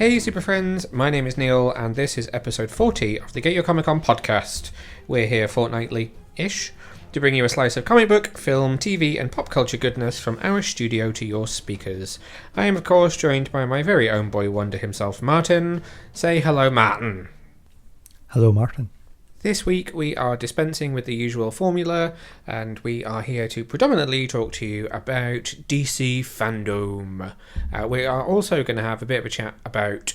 Hey super friends, my name is Neil and this is episode 40 of the Get Your Comic On podcast. We're here fortnightly-ish to bring you a slice of comic book, film, TV and pop culture goodness from our studio to your speakers. I am of course joined by my very own boy wonder himself, Martin. Say hello, Martin. Hello, Martin. This week we are dispensing with the usual formula and we are here to predominantly talk to you about DC FanDome. We are also going to have a bit of a chat about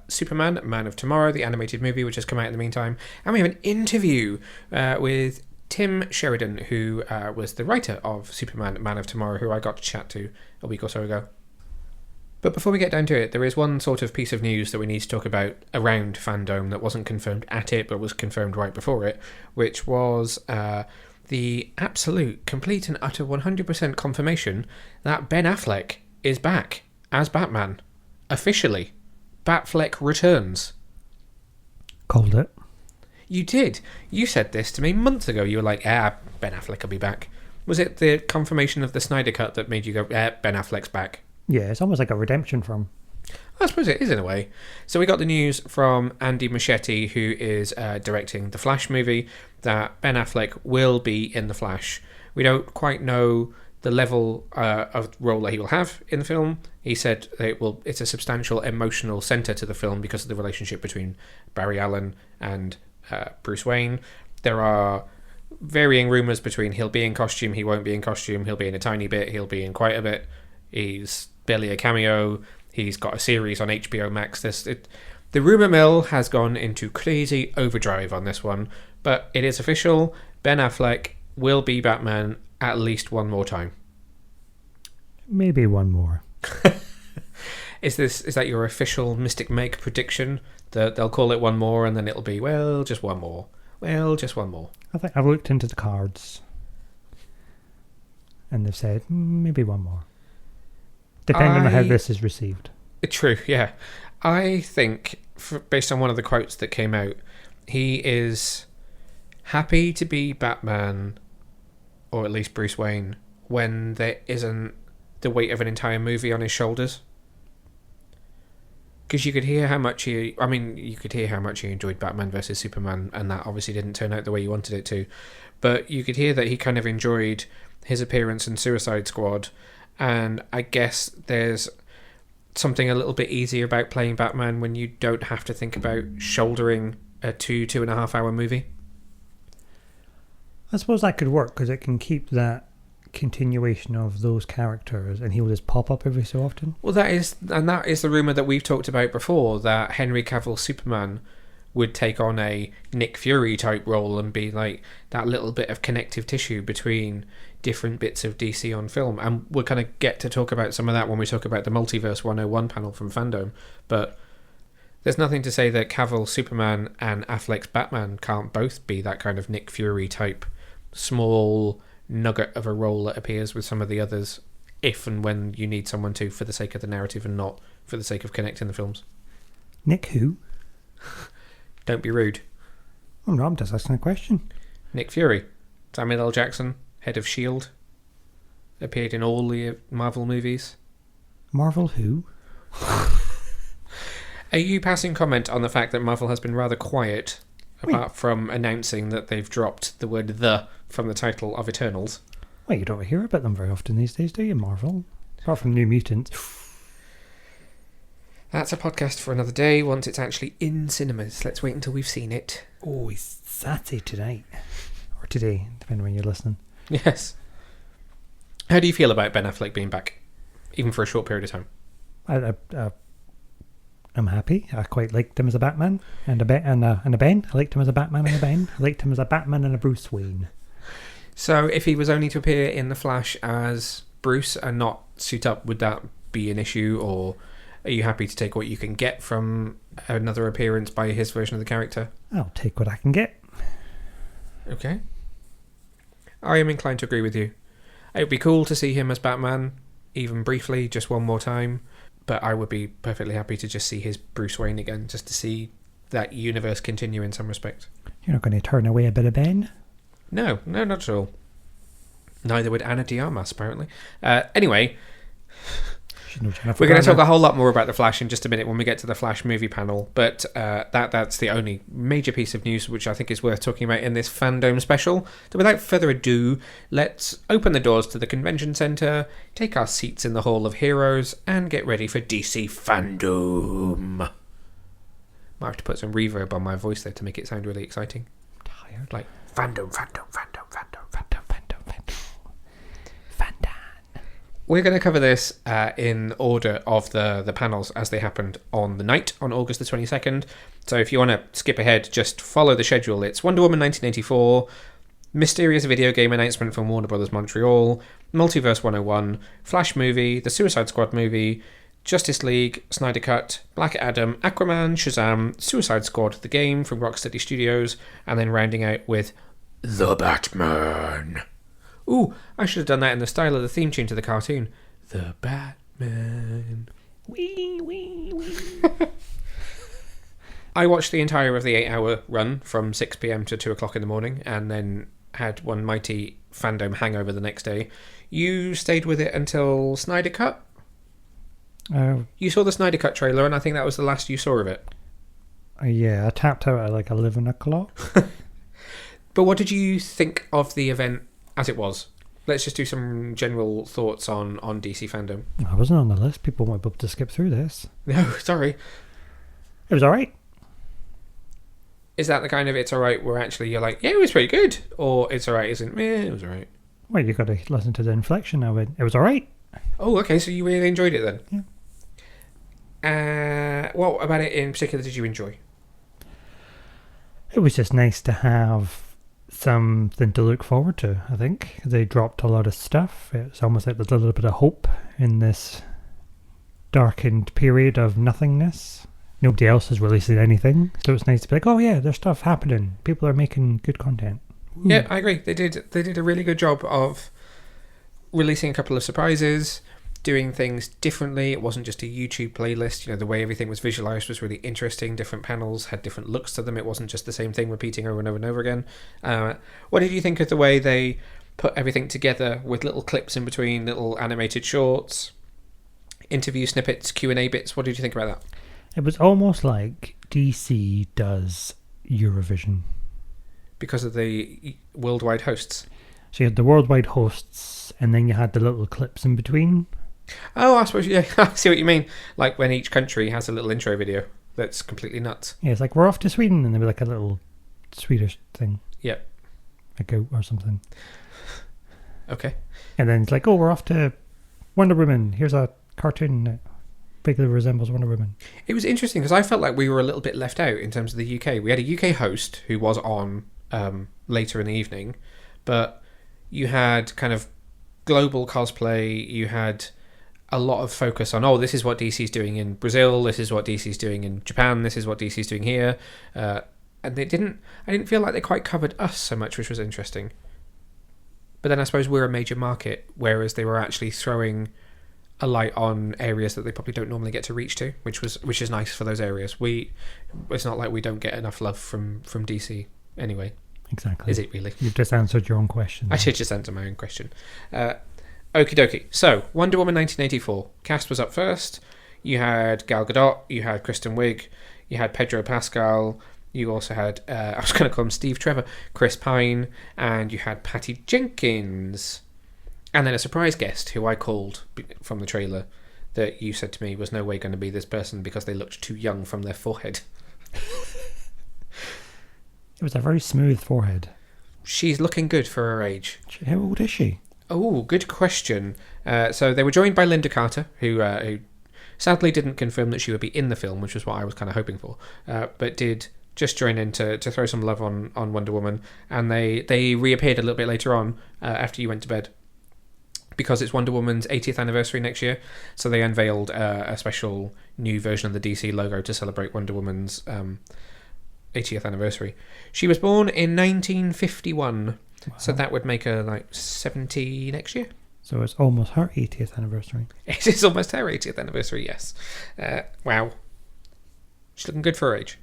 Superman, Man of Tomorrow, the animated movie which has come out in the meantime. And we have an interview with Tim Sheridan, who was the writer of Superman, Man of Tomorrow, who I got to chat to a week or so ago. But before we get down to it, there is one sort of piece of news that we need to talk about around FanDome that wasn't confirmed at it, but was confirmed right before it, which was the absolute, complete and utter 100% confirmation that Ben Affleck is back as Batman. Officially. BatFleck Returns. Called it. You did. You said this to me months ago. You were like, Ben Affleck will be back. Was it the confirmation of the Snyder cut that made you go, Ben Affleck's back? Yeah, it's almost like a redemption for him. I suppose it is in a way. So we got the news from Andy Muschietti, who is directing the Flash movie, that Ben Affleck will be in the Flash. We don't quite know the level of role that he will have in the film. He said that it's a substantial emotional centre to the film because of the relationship between Barry Allen and Bruce Wayne. There are varying rumours between he'll be in costume, he won't be in costume, he'll be in a tiny bit, he'll be in quite a bit. He's barely a cameo. He's got a series on HBO Max. The rumour mill has gone into crazy overdrive on this one, but it is official. Ben Affleck will be Batman at least one more time. Maybe one more. Is that your official Mystic Meg prediction? That they'll call it one more and then it'll be, well, just one more. Well, just one more. I think I've looked into the cards and they've said maybe one more. Depending on how this is received. True, yeah. I think, based on one of the quotes that came out, he is happy to be Batman, or at least Bruce Wayne, when there isn't the weight of an entire movie on his shoulders. Because you could hear how much he enjoyed Batman versus Superman, and that obviously didn't turn out the way you wanted it to. But you could hear that he kind of enjoyed his appearance in Suicide Squad. And I guess there's something a little bit easier about playing Batman when you don't have to think about shouldering a 2.5 hour movie. I suppose that could work because it can keep that continuation of those characters and he'll just pop up every so often. Well, that is the rumour that we've talked about before, that Henry Cavill's Superman would take on a Nick Fury type role and be like that little bit of connective tissue between different bits of DC on film. And we'll kind of get to talk about some of that when we talk about the Multiverse 101 panel from FanDome. But there's nothing to say that Cavill's Superman and Affleck's Batman can't both be that kind of Nick Fury type small nugget of a role that appears with some of the others if and when you need someone to, for the sake of the narrative and not for the sake of connecting the films. Nick who? Don't be rude. Oh, no, I'm just asking a question. Nick Fury. Samuel L. Jackson, head of S.H.I.E.L.D. Appeared in all the Marvel movies. Marvel who? Are you passing comment on the fact that Marvel has been rather quiet, apart from announcing that they've dropped the word "the" from the title of Eternals? Well, you don't hear about them very often these days, do you, Marvel? Apart from New Mutants. That's a podcast for another day, once it's actually in cinemas. Let's wait until we've seen it. Oh, it's Saturday tonight. Or today, depending on when you're listening. Yes. How do you feel about Ben Affleck being back? Even for a short period of time? I'm happy. I quite liked him as a Batman and a Ben. I liked him as a Batman and a Ben. I liked him as a Batman and a Bruce Wayne. So if he was only to appear in The Flash as Bruce and not suit up, would that be an issue, or are you happy to take what you can get from another appearance by his version of the character? I'll take what I can get. Okay. I am inclined to agree with you. It would be cool to see him as Batman, even briefly, just one more time, but I would be perfectly happy to just see his Bruce Wayne again, just to see that universe continue in some respect. You're not going to turn away a bit of Ben? No, not at all. Neither would Ana de Armas, apparently. Anyway... She's no Jennifer We're going to Garner. talk a whole lot more about The Flash in just a minute when we get to the Flash movie panel, but that's the only major piece of news which I think is worth talking about in this FanDome special. So without further ado, let's open the doors to the convention centre, take our seats in the Hall of Heroes, and get ready for DC FanDome. Might have to put some reverb on my voice there to make it sound really exciting. I'm tired. Like, FanDome, FanDome, FanDome, FanDome, FanDome. We're going to cover this in order of the panels as they happened on the night, on August the 22nd. So if you want to skip ahead, just follow the schedule. It's Wonder Woman 1984, mysterious video game announcement from Warner Bros. Montreal, Multiverse 101, Flash movie, the Suicide Squad movie, Justice League, Snyder Cut, Black Adam, Aquaman, Shazam, Suicide Squad, the game from Rocksteady Studios, and then rounding out with The Batman. Ooh, I should have done that in the style of the theme tune to the cartoon. The Batman. Wee, wee, wee. I watched the entire of the 8-hour run from 6 p.m. to 2 o'clock in the morning, and then had one mighty FanDome hangover the next day. You stayed with it until Snyder Cut? You saw the Snyder Cut trailer, and I think that was the last you saw of it. Yeah, I tapped out at like 11 o'clock. But what did you think of the event as it was? Let's just do some general thoughts on DC FanDome. I wasn't on the list. People might be able to skip through this. No, sorry. It was alright. Is that the kind of it's alright where actually you're like, yeah, it was pretty good? Or it's alright isn't, it was alright? Well, you got to listen to the inflection now. It was alright. Oh, okay, so you really enjoyed it then? Yeah. What about it in particular did you enjoy? It was just nice to have something to look forward to, I think. They dropped a lot of stuff. It's almost like there's a little bit of hope in this darkened period of nothingness. Nobody else is releasing anything, so it's nice to be like, oh yeah, there's stuff happening. People are making good content. Ooh. Yeah, I agree. They did a really good job of releasing a couple of surprises, doing things differently. It wasn't just a YouTube playlist. You know, the way everything was visualized was really interesting. Different panels had different looks to them. It wasn't just the same thing repeating over and over and over again. What did you think of the way they put everything together with little clips in between, little animated shorts, interview snippets, Q&A bits? What did you think about that? It was almost like DC does Eurovision. Because of the worldwide hosts? So you had the worldwide hosts, and then you had the little clips in between. Oh, I suppose, yeah, I see what you mean. Like when each country has a little intro video that's completely nuts. Yeah, it's like, we're off to Sweden, and there'll be like a little Swedish thing. Yeah. A goat or something. Okay. And then it's like, oh, we're off to Wonder Woman. Here's a cartoon that vaguely resembles Wonder Woman. It was interesting because I felt like we were a little bit left out in terms of the UK. We had a UK host who was on later in the evening, but you had kind of global cosplay, you had a lot of focus on, oh, this is what DC's doing in Brazil, this is what DC's doing in Japan, this is what DC's doing here, and I didn't feel like they quite covered us so much, which was interesting. But then I suppose we're a major market, whereas they were actually throwing a light on areas that they probably don't normally get to reach to, which is nice for those areas. It's not like we don't get enough love from DC anyway. Exactly. Is it really? You've just answered your own question. I should just answer my own question. Okie dokie. So, Wonder Woman 1984. Cast was up first. You had Gal Gadot, you had Kristen Wiig, you had Pedro Pascal, you also had, I was going to call him Steve Trevor, Chris Pine, and you had Patty Jenkins. And then a surprise guest who I called from the trailer that you said to me was no way going to be this person because they looked too young from their forehead. It was a very smooth forehead. She's looking good for her age. How old is she? Oh, good question. So they were joined by Linda Carter, who sadly didn't confirm that she would be in the film, which was what I was kind of hoping for, but did just join in to throw some love on Wonder Woman. And they reappeared a little bit later on after you went to bed, because it's Wonder Woman's 80th anniversary next year. So they unveiled a special new version of the DC logo to celebrate Wonder Woman's 80th anniversary. She was born in 1951, wow. So that would make her like 70 next year. So it's almost her 80th anniversary. It is almost her 80th anniversary, yes. Wow. She's looking good for her age.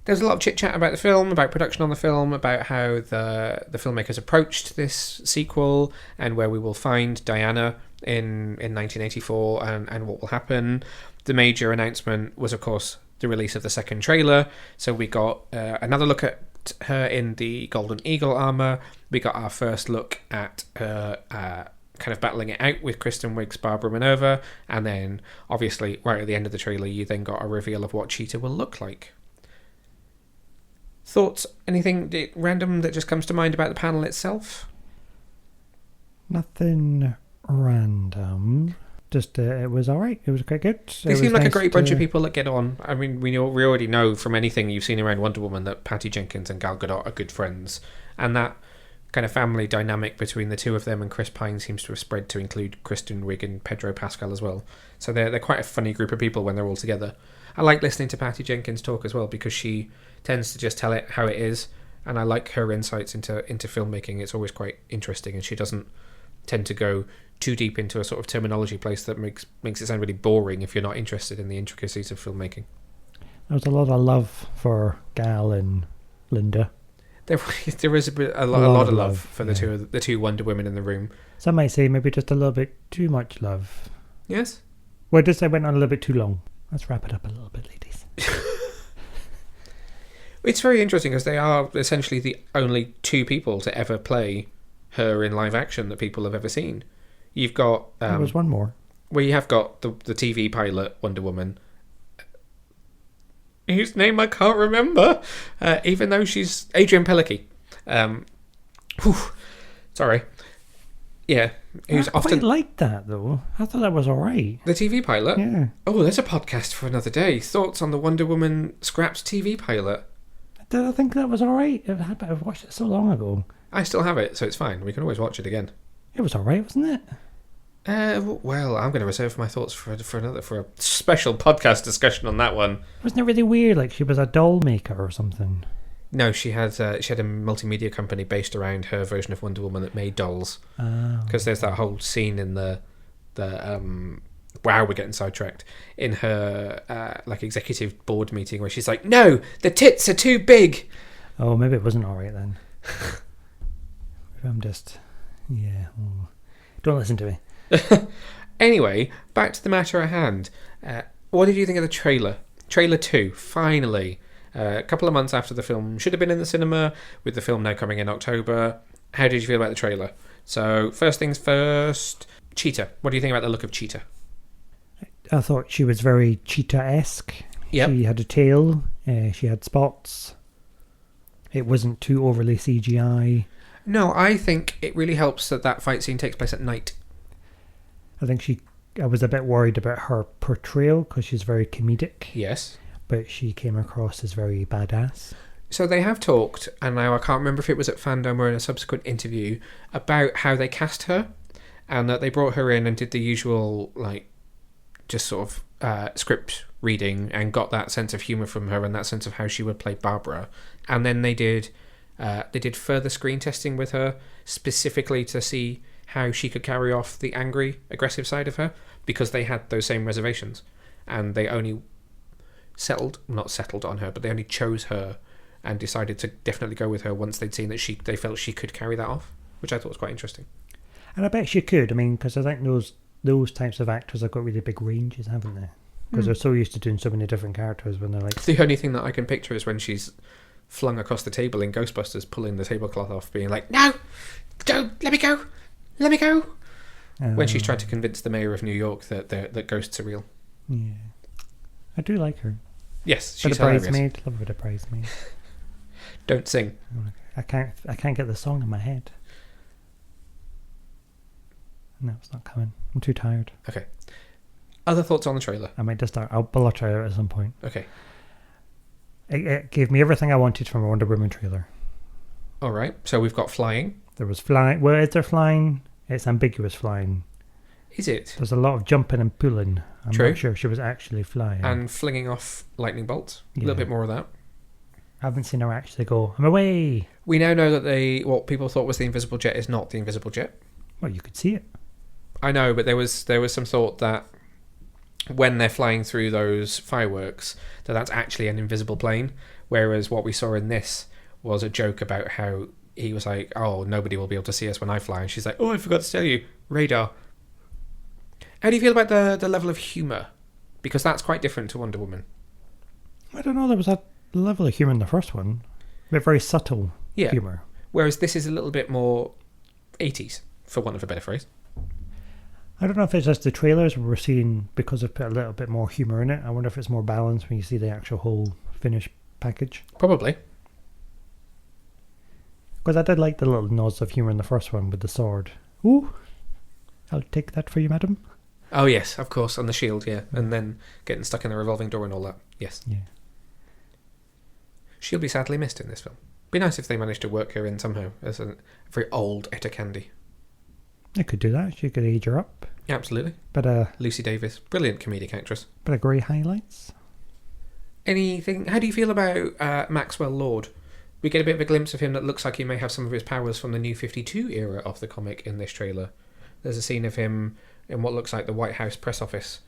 There's a lot of chit-chat about the film, about production on the film, about how the filmmakers approached this sequel, and where we will find Diana in 1984 and what will happen. The major announcement was, of course, the release of the second trailer. So we got another look at her in the Golden Eagle armor. We got our first look at her kind of battling it out with Kristen Wiig's Barbara Minerva, and then obviously right at the end of the trailer you then got a reveal of what Cheetah will look like. Thoughts? Anything random that just comes to mind about the panel itself? Nothing random. Just it was alright. It was quite good. They seem like a great bunch of people that get on. I mean, we already know from anything you've seen around Wonder Woman that Patty Jenkins and Gal Gadot are good friends, and that kind of family dynamic between the two of them and Chris Pine seems to have spread to include Kristen Wiig and Pedro Pascal as well. So they're quite a funny group of people when they're all together. I like listening to Patty Jenkins talk as well because she tends to just tell it how it is, and I like her insights into filmmaking. It's always quite interesting, and she doesn't tend to go too deep into a sort of terminology place that makes it sound really boring if you're not interested in the intricacies of filmmaking. There was a lot of love for Gal and Linda. There is a lot of love for the two Wonder Women in the room. Some might say maybe just a little bit too much love. Yes? Well, just I went on a little bit too long. Let's wrap it up a little bit, ladies. It's very interesting because they are essentially the only two people to ever play her in live action that people have ever seen. You've got... there was one more. Well, you have got the TV pilot Wonder Woman, whose name I can't remember, even though she's Adrian Pelicki. Sorry. Yeah, who's I often... quite liked that, though. I thought that was alright. The TV pilot? Yeah. Oh, there's a podcast for another day. Thoughts on the Wonder Woman Scraps TV pilot? I think that was alright. I've watched it so long ago. I still have it, so it's fine. We can always watch it again. It was alright, wasn't it? Well, I'm going to reserve my thoughts for a special podcast discussion on that one. Wasn't it really weird? Like she was a doll maker or something. No, she had a multimedia company based around her version of Wonder Woman that made dolls. Because there's that whole scene in the wow, we're getting sidetracked, in her like executive board meeting where she's like, no, the tits are too big. Oh, maybe it wasn't alright then. I'm just, don't listen to me. Anyway, back to the matter at hand. What did you think of the trailer? Trailer 2, finally. A couple of months after the film should have been in the cinema, with the film now coming in October. How did you feel about the trailer? So, first things first, Cheetah. What do you think about the look of Cheetah? I thought she was very Cheetah-esque. Yep. She had a tail, she had spots. It wasn't too overly CGI. No, I think it really helps that fight scene takes place at night. I was a bit worried about her portrayal because she's very comedic. Yes. But she came across as very badass. So they have talked, and now I can't remember if it was at FanDome or in a subsequent interview, about how they cast her, and that they brought her in and did the usual, like, just sort of script reading and got that sense of humour from her and that sense of how she would play Barbara. And then they did further screen testing with her, specifically to see how she could carry off the angry, aggressive side of her, because they had those same reservations. And they only not settled on her, but they only chose her and decided to definitely go with her once they'd seen that they felt she could carry that off, which I thought was quite interesting. And I bet she could. I mean, because I think those types of actors have got really big ranges, haven't they? Because they're so used to doing so many different characters when they're like... The only thing that I can picture is when she's flung across the table in Ghostbusters, pulling the tablecloth off, being like, no, don't, let me go. When she's trying to convince the mayor of New York that ghosts are real. Yeah. I do like her. Yes, she's she's hilarious. Bridesmaid. Love a bit of Bridesmaid. Don't sing. I can't get the song in my head. No, it's not coming. I'm too tired. Okay. Other thoughts on the trailer? I might just start. I'll try it at some point. Okay. It gave me everything I wanted from a Wonder Woman trailer. All right. So we've got flying. There was flying. Well, is there flying? It's ambiguous flying. Is it? There's a lot of jumping and pulling. I'm True. not sure if she was actually flying. And flinging off lightning bolts. A little bit more of that. I haven't seen her actually go, I'm away. We now know that what people thought was the invisible jet is not the invisible jet. Well, you could see it. I know, but there was some thought that when they're flying through those fireworks, that's actually an invisible plane, whereas what we saw in this was a joke about how he was like, oh, nobody will be able to see us when I fly, and she's like, oh, I forgot to tell you, radar. How do you feel about the level of humour? Because that's quite different to Wonder Woman. I don't know, there was a level of humour in the first one. But very subtle humour. Whereas this is a little bit more 80s, for want of a better phrase. I don't know if it's just the trailers we're seeing because they've put a little bit more humour in it. I wonder if it's more balanced when you see the actual whole finished package. Probably. Because I did like the little nods of humour in the first one with the sword. Ooh, I'll take that for you, madam. Oh, yes, of course, on the shield, yeah. And then getting stuck in the revolving door and all that. Yes. Yeah. She'll be sadly missed in this film. Be nice if they managed to work her in somehow as a very old Etta Candy. They could do that. She could age her up. Yeah, absolutely. But Lucy Davis, brilliant comedic actress. Bit of grey highlights. Anything? How do you feel about Maxwell Lord? We get a bit of a glimpse of him that looks like he may have some of his powers from the New 52 era of the comic in this trailer. There's a scene of him in what looks like the White House press office.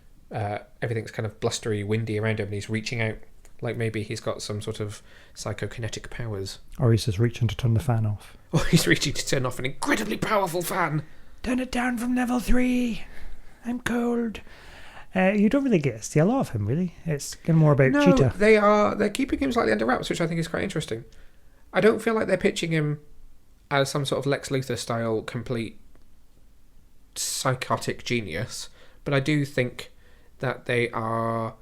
Everything's kind of blustery, windy around him, and he's reaching out. Like maybe he's got some sort of psychokinetic powers. Or he's just reaching to turn the fan off. Or he's reaching to turn off an incredibly powerful fan. Turn it down from level 3. I'm cold. You don't really get to see a lot of him, really. It's more about Cheetah. They're keeping him slightly under wraps, which I think is quite interesting. I don't feel like they're pitching him as some sort of Lex Luthor style complete psychotic genius, but I do think that they are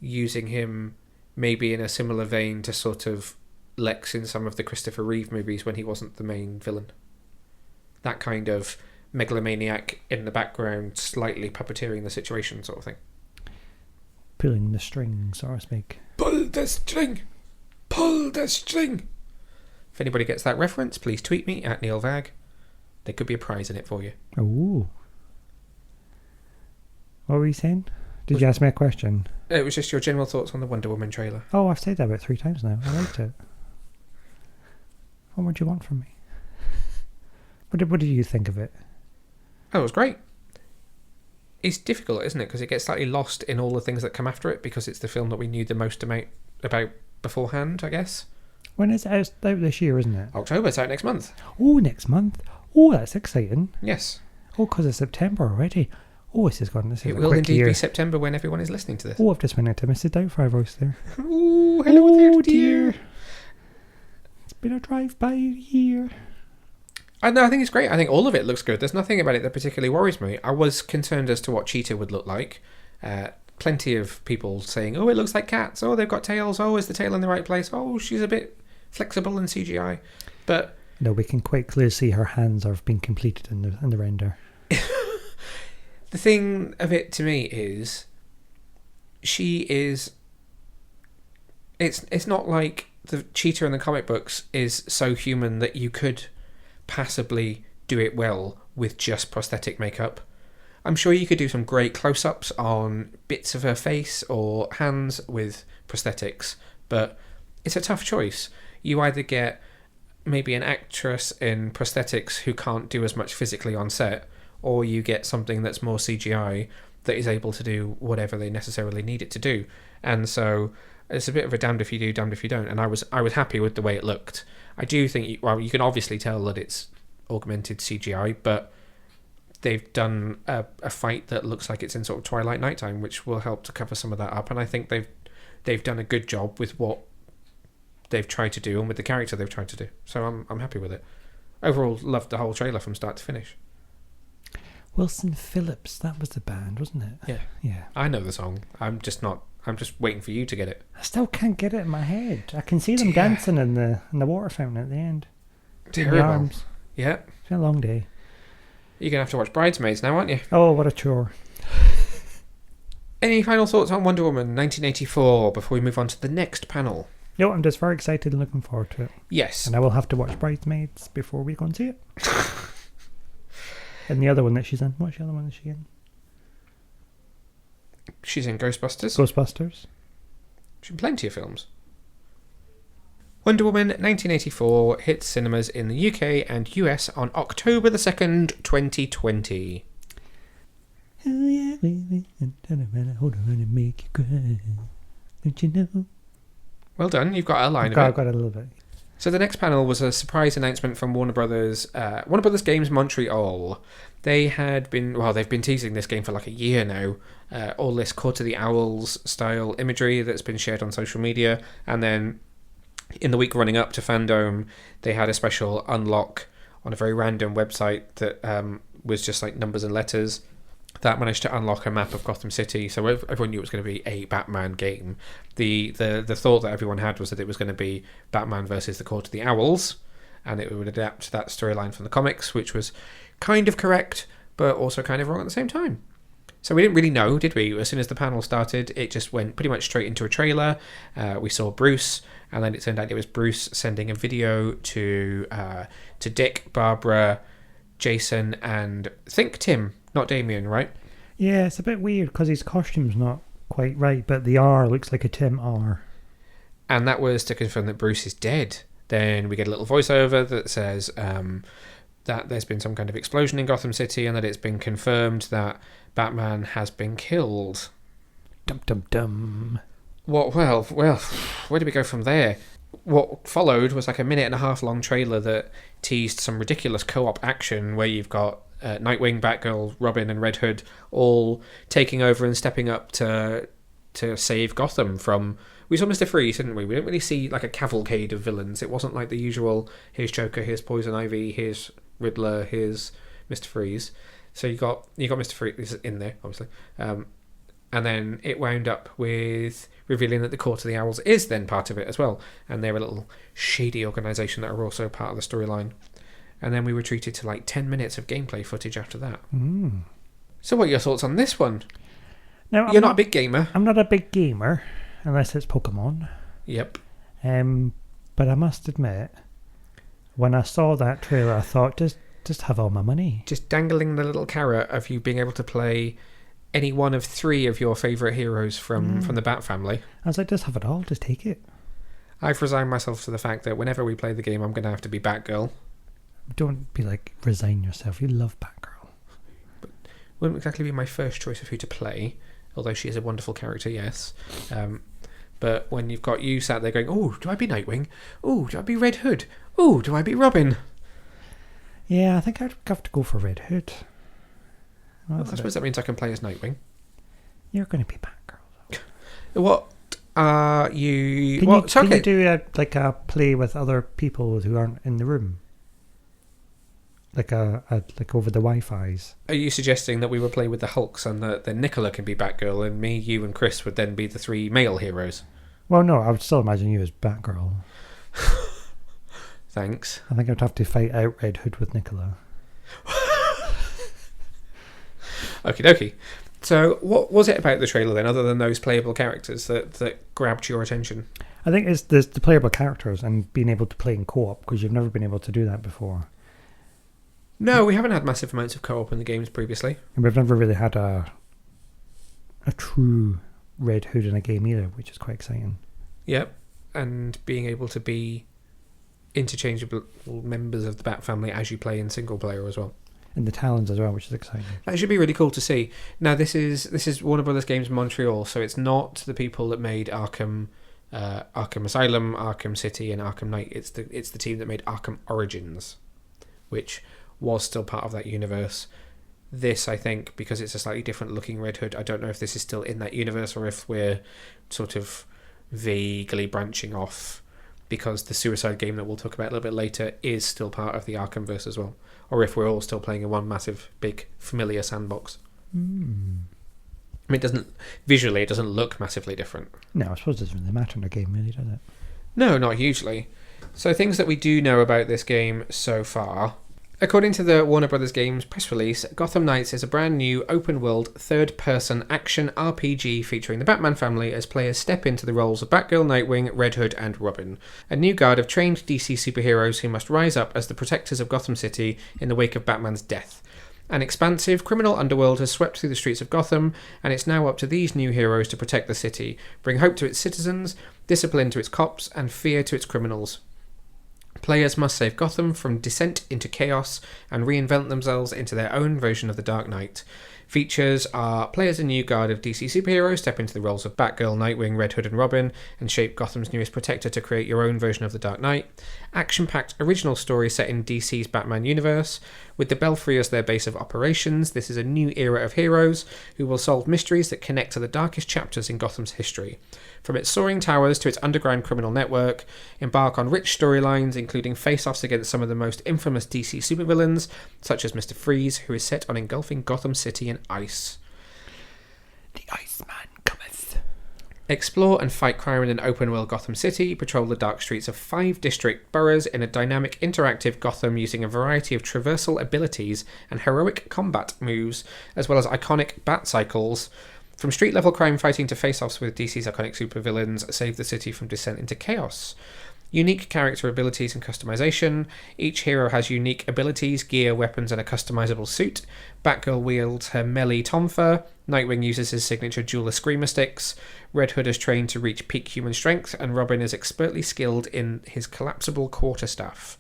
using him maybe in a similar vein to sort of Lex in some of the Christopher Reeve movies when he wasn't the main villain. That kind of megalomaniac in the background, slightly puppeteering the situation sort of thing. Pulling the string, so to speak. Pull the string! Pull the string! If anybody gets that reference, please tweet me at Neil Vag. There could be a prize in it for you. Ooh. What were you saying? Did you ask me a question? It was just your general thoughts on the Wonder Woman trailer. Oh, I've said that about 3 times now. I liked it. What would you want from me? What did you think of it? Oh, it was great. It's difficult, isn't it? Because it gets slightly lost in all the things that come after it because it's the film that we knew the most about beforehand, I guess. When is it out this year, isn't it? October, it's out next month. Oh, next month. Oh, that's exciting. Yes. Oh, because it's September already. Oh, this is gone. This is it a will quick indeed year. be September when everyone is listening to this. Oh, I've just went into Mrs. Doubtfire voice there. Oh, hello there, dear. It's been a drive-by year. I think it's great. I think all of it looks good. There's nothing about it that particularly worries me. I was concerned as to what Cheetah would look like. Plenty of people saying, oh, it looks like cats. Oh, they've got tails. Oh, is the tail in the right place? Oh, she's a bit flexible in CGI. But no, we can quite clearly see her hands have been completed in the render. The thing of it to me is she is... It's not like the Cheetah in the comic books is so human that you could passably do it well with just prosthetic makeup. I'm sure you could do some great close-ups on bits of her face or hands with prosthetics, but it's a tough choice. You either get maybe an actress in prosthetics who can't do as much physically on set, or you get something that's more CGI that is able to do whatever they necessarily need it to do. And so it's a bit of a damned if you do, damned if you don't. And I was happy with the way it looked. I do think, you can obviously tell that it's augmented CGI, but they've done a fight that looks like it's in sort of twilight nighttime, which will help to cover some of that up. And I think they've done a good job with what they've tried to do and with the character they've tried to do. So I'm happy with it. Overall, loved the whole trailer from start to finish. Wilson Phillips, that was the band, wasn't it? Yeah. I know the song. I'm just waiting for you to get it. I still can't get it in my head. I can see them dancing in the water fountain at the end. Terrible. In the arms. Yeah. It's been a long day. You're going to have to watch Bridesmaids now, aren't you? Oh, what a chore. Any final thoughts on Wonder Woman 1984 before we move on to the next panel? No, I'm just very excited and looking forward to it. Yes. And I will have to watch Bridesmaids before we go and see it. And the other one that she's in. What's the other one that she's in? She's in Ghostbusters. Ghostbusters. She's in plenty of films. Wonder Woman 1984 hits cinemas in the UK and US on October the 2nd, 2020. Oh yeah, baby, hold on and make you cry. Don't you know? Well done, you've got a line of it. I've got a little bit. So the next panel was a surprise announcement from Warner Brothers Games Montreal. they've been teasing this game for like a year now. All this Court of the Owls style imagery that's been shared on social media, and then in the week running up to FanDome, they had a special unlock on a very random website that was just like numbers and letters that managed to unlock a map of Gotham City. So everyone knew it was going to be a Batman game. The thought that everyone had was that it was going to be Batman versus the Court of the Owls, and it would adapt that storyline from the comics, which was kind of correct, but also kind of wrong at the same time. So we didn't really know, did we? As soon as the panel started, it just went pretty much straight into a trailer. We saw Bruce, and then it turned out it was Bruce sending a video to Dick, Barbara, Jason, and I think Tim, not Damien, right? Yeah, it's a bit weird because his costume's not quite right, but the R looks like a Tim R. And that was to confirm that Bruce is dead. Then we get a little voiceover that says that there's been some kind of explosion in Gotham City and that it's been confirmed that Batman has been killed. Dum dum dum. Well, where do we go from there? What followed was like a 1.5-minute long trailer that teased some ridiculous co-op action where you've got Nightwing, Batgirl, Robin, and Red Hood all taking over and stepping up to save Gotham from... We saw Mr. Freeze, didn't we? We didn't really see like a cavalcade of villains. It wasn't like the usual, here's Joker, here's Poison Ivy, here's Riddler, here's Mr. Freeze. So you got Mr. Freeze in there, obviously. And then it wound up with revealing that the Court of the Owls is then part of it as well. And they're a little shady organisation that are also part of the storyline. And then we were treated to like 10 minutes of gameplay footage after that. Mm. So what are your thoughts on this one? Now, You're not a big gamer. I'm not a big gamer, unless it's Pokemon. Yep. But I must admit, when I saw that trailer, I thought, just have all my money. Just dangling the little carrot of you being able to play any one of 3 of your favourite heroes from the Bat family. I was like, just have it all, just take it. I've resigned myself to the fact that whenever we play the game, I'm going to have to be Batgirl. Don't be like, resign yourself. You love Batgirl. But wouldn't exactly be my first choice of who to play, although she is a wonderful character, yes. But when you've got you sat there going, oh, do I be Nightwing? Oh, do I be Red Hood? Oh, do I be Robin? Yeah, I think I'd have to go for Red Hood. Well, I suppose that means I can play as Nightwing. You're going to be Batgirl. What are you... Can you do a play with other people who aren't in the room? Like over the Wi-Fi's. Are you suggesting that we would play with the Hulks and that Nicola can be Batgirl and me, you and Criss would then be the 3 male heroes? Well, no, I would still imagine you as Batgirl. Thanks. I think I'd have to fight out Red Hood with Nicola. Okie dokie. So what was it about the trailer then, other than those playable characters that grabbed your attention? I think it's the playable characters and being able to play in co-op, because you've never been able to do that before. No, we haven't had massive amounts of co-op in the games previously. And we've never really had a true Red Hood in a game either, which is quite exciting. Yep, and being able to be interchangeable members of the Bat family as you play in single player as well. And the Talons as well, which is exciting. That should be really cool to see. Now, this is Warner Brothers Games Montreal, so it's not the people that made Arkham Asylum, Arkham City, and Arkham Knight. It's the team that made Arkham Origins, which was still part of that universe. This, I think, because it's a slightly different looking Red Hood, I don't know if this is still in that universe or if we're sort of vaguely branching off, because the Suicide game that we'll talk about a little bit later is still part of the Arkhamverse as well, or if we're all still playing in one massive, big, familiar sandbox. I mean, it doesn't look massively different. No, I suppose it doesn't really matter in a game, really, does it? No, not hugely. So things that we do know about this game so far. According to the Warner Brothers Games press release, Gotham Knights is a brand new open-world, third-person action RPG featuring the Batman family as players step into the roles of Batgirl, Nightwing, Red Hood, and Robin, a new guard of trained DC superheroes who must rise up as the protectors of Gotham City in the wake of Batman's death. An expansive criminal underworld has swept through the streets of Gotham, and it's now up to these new heroes to protect the city, bring hope to its citizens, discipline to its cops, and fear to its criminals. Players must save Gotham from descent into chaos and reinvent themselves into their own version of the Dark Knight. Features are players a new guard of DC superheroes step into the roles of Batgirl, Nightwing, Red Hood and Robin and shape Gotham's newest protector to create your own version of the Dark Knight. Action-packed original story set in DC's Batman universe. With the Belfry as their base of operations, this is a new era of heroes who will solve mysteries that connect to the darkest chapters in Gotham's history. From its soaring towers to its underground criminal network, embark on rich storylines including face-offs against some of the most infamous DC supervillains, such as Mr. Freeze, who is set on engulfing Gotham City in ice. The Iceman cometh. Explore and fight crime in an open-world Gotham City, patrol the dark streets of 5 district boroughs in a dynamic, interactive Gotham using a variety of traversal abilities and heroic combat moves, as well as iconic bat cycles. From street-level crime fighting to face-offs with DC's iconic supervillains, save the city from descent into chaos. Unique character abilities and customization. Each hero has unique abilities, gear, weapons, and a customizable suit. Batgirl wields her melee tonfa. Nightwing uses his signature jeweler screamer sticks. Red Hood is trained to reach peak human strength, and Robin is expertly skilled in his collapsible quarterstaff.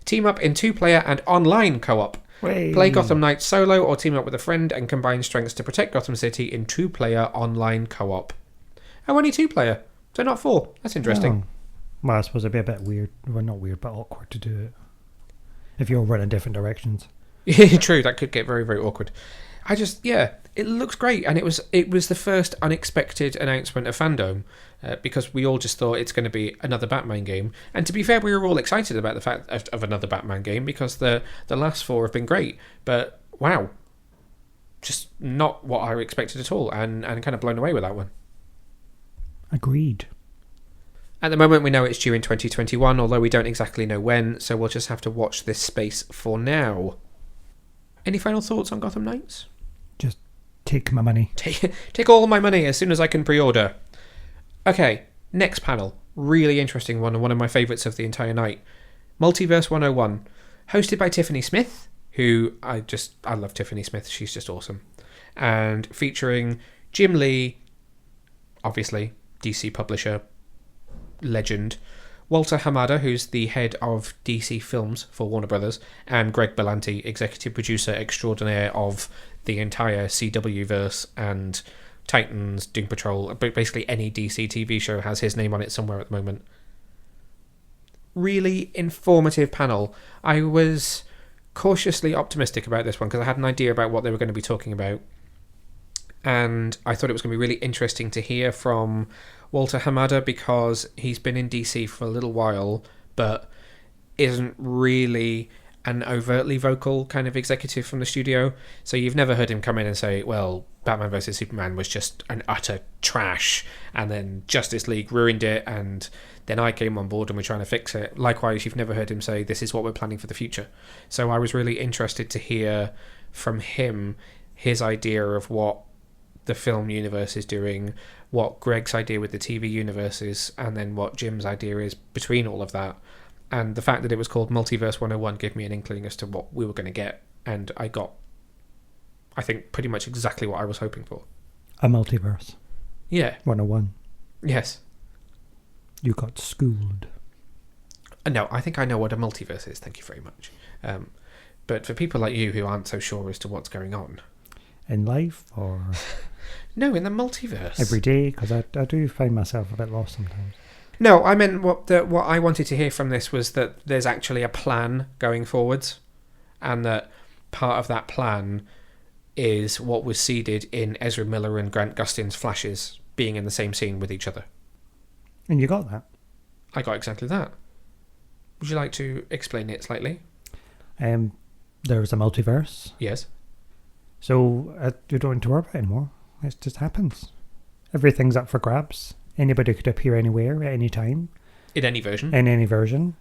Team up in 2-player and online co-op. Way. Play Gotham Knights solo or team up with a friend and combine strengths to protect Gotham City in 2-player online co-op. Oh, only 2-player, so not 4. That's interesting. Oh. Well, I suppose it'd be a bit weird. Well, not weird, but awkward to do it. If you're running different directions. True, that could get very, very awkward. It looks great, and it was the first unexpected announcement of FanDome, because we all just thought it's going to be another Batman game. And to be fair, we were all excited about the fact of another Batman game, because the last 4 have been great. But, wow, just not what I expected at all, and kind of blown away with that one. Agreed. At the moment, we know it's due in 2021, although we don't exactly know when, so we'll just have to watch this space for now. Any final thoughts on Gotham Knights? Just take my money. Take all my money as soon as I can pre-order. Okay, next panel. Really interesting one, and one of my favourites of the entire night. Multiverse 101. Hosted by Tiffany Smith, who I love Tiffany Smith. She's just awesome. And featuring Jim Lee, obviously, DC publisher, legend, Walter Hamada, who's the head of DC Films for Warner Brothers, and Greg Berlanti, executive producer extraordinaire of the entire CW verse and Titans, Doom Patrol. Basically any DC TV show has his name on it somewhere at the moment. Really informative panel. I was cautiously optimistic about this one because I had an idea about what they were going to be talking about, and I thought it was going to be really interesting to hear from Walter Hamada, because he's been in DC for a little while, but isn't really an overtly vocal kind of executive from the studio. So you've never heard him come in and say, well, Batman vs Superman was just an utter trash, and then Justice League ruined it, and then I came on board and we're trying to fix it. Likewise, you've never heard him say, this is what we're planning for the future. So I was really interested to hear from him his idea of what the film universe is doing, what Greg's idea with the TV universe is, and then what Jim's idea is between all of that. And the fact that it was called Multiverse 101 gave me an inkling as to what we were going to get, and I got, I think, pretty much exactly what I was hoping for. A multiverse. Yeah. 101. Yes. You got schooled. No, I think I know what a multiverse is, thank you very much. But for people like you who aren't so sure as to what's going on... In life, or... No, in the multiverse. Every day, because I do find myself a bit lost sometimes. No, I meant what I wanted to hear from this was that there's actually a plan going forwards, and that part of that plan is what was seeded in Ezra Miller and Grant Gustin's Flashes being in the same scene with each other. And you got that? I got exactly that. Would you like to explain it slightly? There's a multiverse. Yes. So you don't need to worry about it anymore. It just happens. Everything's up for grabs. Anybody could appear anywhere at any time. In any version. In any version.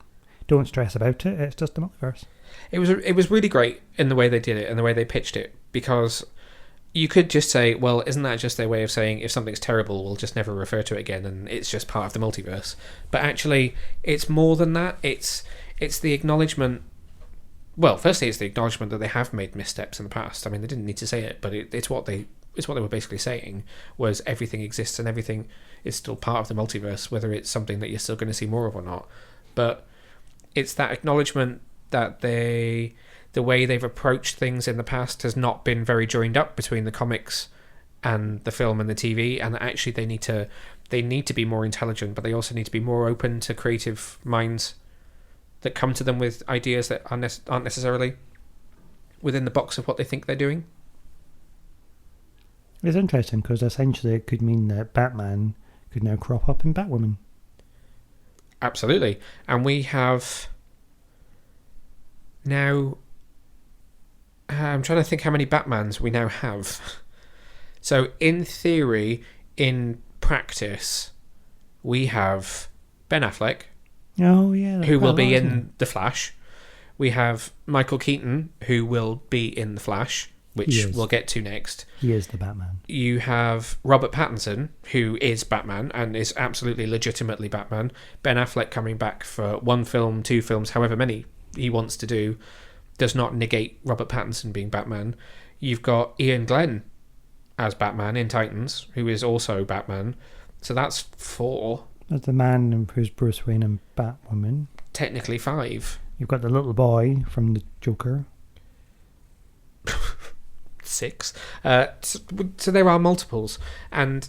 Don't stress about it. It's just a multiverse. It was really great in the way they did it and the way they pitched it, because you could just say, well, isn't that just their way of saying if something's terrible, we'll just never refer to it again and it's just part of the multiverse. But actually, it's more than that. It's the acknowledgement. Well, firstly, it's the acknowledgement that they have made missteps in the past. I mean, they didn't need to say it, but it's what they were basically saying, was everything exists and everything is still part of the multiverse, whether it's something that you're still going to see more of or not. But it's that acknowledgement that the way they've approached things in the past has not been very joined up between the comics and the film and the TV, and that actually they need to be more intelligent, but they also need to be more open to creative minds that come to them with ideas that aren't necessarily within the box of what they think they're doing. It's interesting because essentially it could mean that Batman could now crop up in Batwoman. Absolutely. And we have now... I'm trying to think how many Batmans we now have. So in theory, in practice, we have Ben Affleck, Oh, yeah. who will be in The Flash. We have Michael Keaton, who will be in The Flash, which we'll get to next. He is the Batman. You have Robert Pattinson, who is Batman and is absolutely legitimately Batman. Ben Affleck coming back for 1 film, 2 films, however many he wants to do, does not negate Robert Pattinson being Batman. You've got Ian Glenn as Batman in Titans, who is also Batman. So that's 4. That's the man who's Bruce Wayne and Batwoman. Technically 5. You've got the little boy from the Joker. 6. So there are multiples. And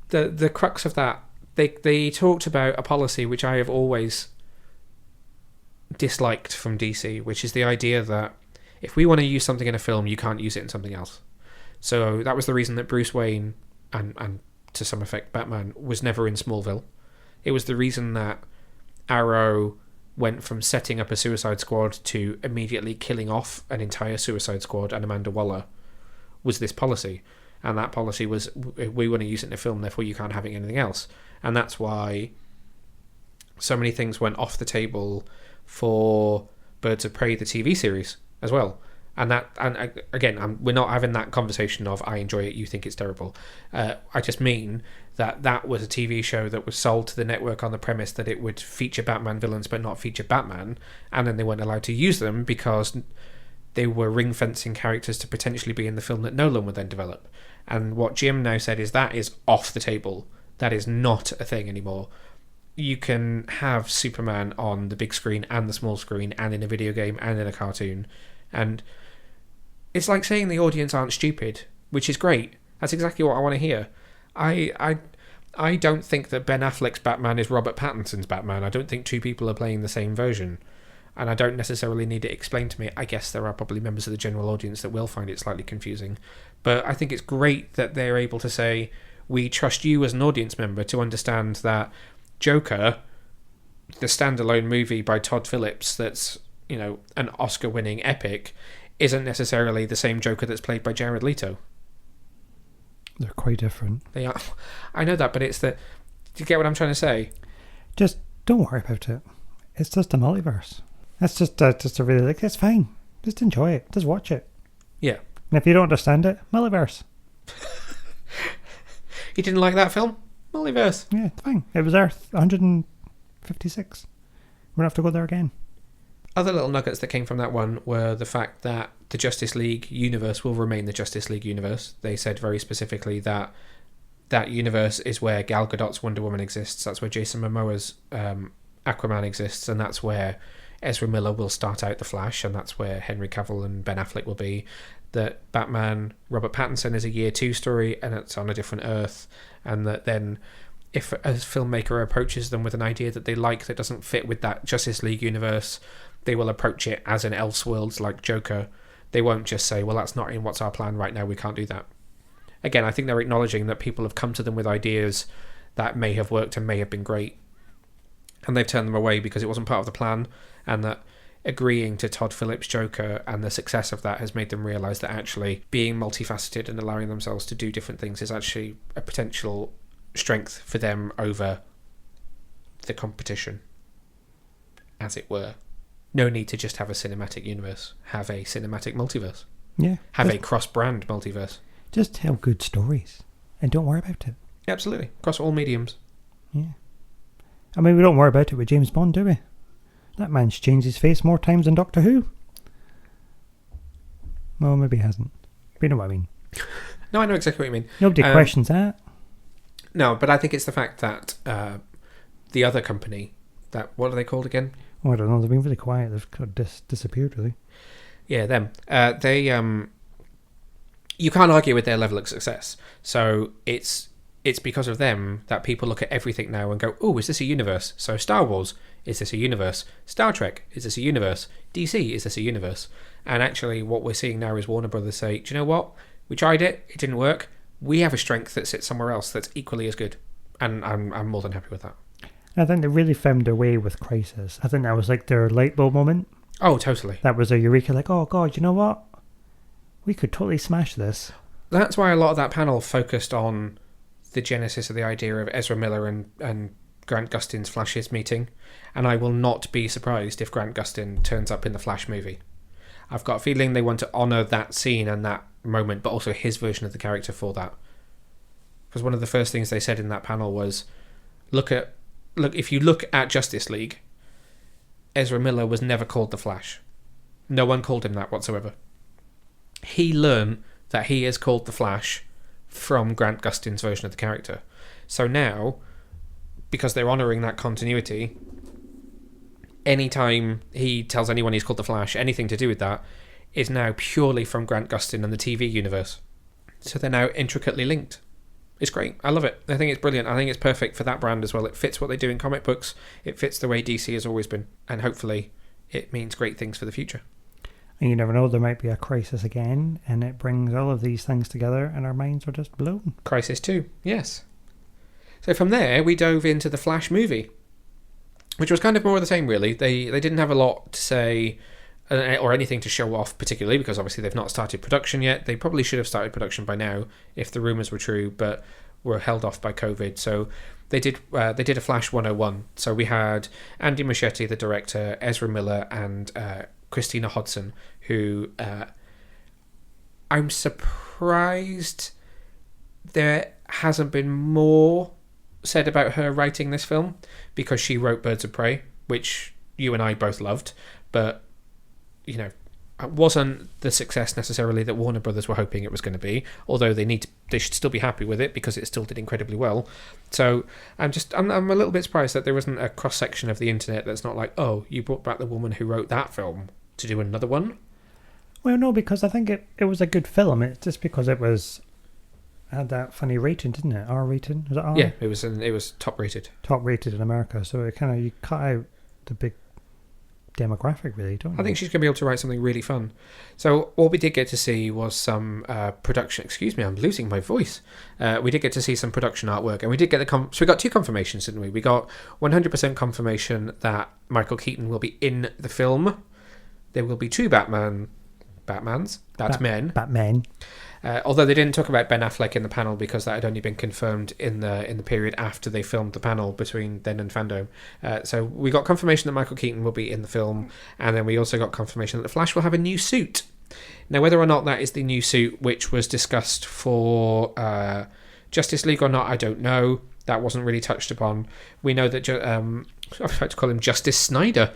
the crux of that, they talked about a policy which I have always disliked from DC, which is the idea that if we want to use something in a film, you can't use it in something else. So that was the reason that Bruce Wayne and to some effect Batman was never in Smallville. It was the reason that Arrow went from setting up a Suicide Squad to immediately killing off an entire Suicide Squad and Amanda Waller, was this policy. And that policy was, we want to use it in a film, therefore you can't have it in anything else. And that's why so many things went off the table for Birds of Prey, the TV series, as well. And again, we're not having that conversation of I enjoy it, you think it's terrible. I just mean that was a TV show that was sold to the network on the premise that it would feature Batman villains but not feature Batman, and then they weren't allowed to use them because they were ring-fencing characters to potentially be in the film that Nolan would then develop. And what Jim now said is that is off the table. That is not a thing anymore. You can have Superman on the big screen and the small screen and in a video game and in a cartoon. And it's like saying the audience aren't stupid, which is great. That's exactly what I want to hear. I don't think that Ben Affleck's Batman is Robert Pattinson's Batman. I don't think 2 people are playing the same version. And I don't necessarily need it explained to me. I guess there are probably members of the general audience that will find it slightly confusing. But I think it's great that they're able to say, we trust you as an audience member to understand that Joker, the standalone movie by Todd Phillips that's, an Oscar-winning epic, isn't necessarily the same Joker that's played by Jared Leto. They're quite different. They are. I know that, but it's the... Do you get what I'm trying to say? Just don't worry about it. It's just a multiverse. That's just a really it's fine. Just enjoy it. Just watch it. Yeah. And if you don't understand it, multiverse. You didn't like that film? Multiverse. Yeah, it's fine. It was Earth 156. We're going to have to go there again. Other little nuggets that came from that one were the fact that the Justice League universe will remain the Justice League universe. They said very specifically that that universe is where Gal Gadot's Wonder Woman exists. That's where Jason Momoa's Aquaman exists, and that's where Ezra Miller will start out The Flash, and that's where Henry Cavill and Ben Affleck will be. That Batman, Robert Pattinson, is a year 2 story, and it's on a different Earth, and that then if a filmmaker approaches them with an idea that they like that doesn't fit with that Justice League universe, they will approach it as an Elseworlds like Joker. They won't just say, well, that's not in what's our plan right now, we can't do that. Again, I think they're acknowledging that people have come to them with ideas that may have worked and may have been great, and they've turned them away because it wasn't part of the plan, and that agreeing to Todd Phillips' Joker and the success of that has made them realise that actually being multifaceted and allowing themselves to do different things is actually a potential strength for them over the competition, as it were. No need to just have a cinematic universe. Have a cinematic multiverse. Yeah. Have a cross-brand multiverse. Just tell good stories and don't worry about it. Absolutely. Across all mediums. Yeah. I mean, we don't worry about it with James Bond, do we? That man's changed his face more times than Doctor Who. Well, maybe he hasn't. But you know what I mean. No, I know exactly what you mean. Nobody questions that. No, but I think it's the fact that the other company, what are they called again? Oh, I don't know. They've been really quiet. They've kind of disappeared, really. Yeah, them. You can't argue with their level of success. So it's because of them that people look at everything now and go, oh, is this a universe? So Star Wars, is this a universe? Star Trek, is this a universe? DC, is this a universe? And actually what we're seeing now is Warner Brothers say, do you know what? We tried it didn't work. We have a strength that sits somewhere else that's equally as good. And I'm more than happy with that. I think they really found their way with Crisis. I think that was like their light bulb moment. Oh, totally. That was a eureka, like, oh god, you know what? We could totally smash this. That's why a lot of that panel focused on the genesis of the idea of Ezra Miller and Grant Gustin's Flash's meeting. And I will not be surprised if Grant Gustin turns up in the Flash movie. I've got a feeling they want to honour that scene and that moment, but also his version of the character for that. Because one of the first things they said in that panel was, look, if you look at Justice League, Ezra Miller was never called the Flash. No one called him that whatsoever. He learned that he is called the Flash from Grant Gustin's version of the character. So now, because they're honouring that continuity, anytime he tells anyone he's called the Flash, anything to do with that is now purely from Grant Gustin and the TV universe. So they're now intricately linked. It's great. I love it. I think it's brilliant. I think it's perfect for that brand as well. It fits what they do in comic books. It fits the way DC has always been. And hopefully it means great things for the future. And you never know, there might be a Crisis again, and it brings all of these things together, and our minds are just blown. Crisis 2, yes. So from there, we dove into the Flash movie, which was kind of more of the same, really. They didn't have a lot to say or anything to show off particularly, because obviously they've not started production yet. They probably should have started production by now if the rumours were true, but were held off by COVID. So they did a Flash 101. So we had Andy Muschietti, the director, Ezra Miller, and Christina Hodson, who I'm surprised there hasn't been more said about her writing this film, because she wrote Birds of Prey, which you and I both loved, but you know, it wasn't the success necessarily that Warner Brothers were hoping it was going to be, although they should still be happy with it because it still did incredibly well. So I'm a little bit surprised that there wasn't a cross section of the internet that's not like, oh, you brought back the woman who wrote that film to do another one. Well, no, because I think it was a good film. It's just because it had that funny rating, didn't it? R rating? Was it R? Yeah, it was top rated. Top rated in America, so it kind of, you cut out the big demographic, really, don't you? I think she's going to be able to write something really fun. So what we did get to see was some production. Excuse me, I'm losing my voice. We did get to see some production artwork, and we did get so we got two confirmations, didn't we? We got 100% confirmation that Michael Keaton will be in the film. There will be two Batmans. That's men. Batman. Although they didn't talk about Ben Affleck in the panel because that had only been confirmed in the period after they filmed the panel between then and FanDome. So we got confirmation that Michael Keaton will be in the film, and then we also got confirmation that the Flash will have a new suit. Now, whether or not that is the new suit which was discussed for Justice League or not, I don't know. That wasn't really touched upon. We know that I'd like to call him Justice Snyder.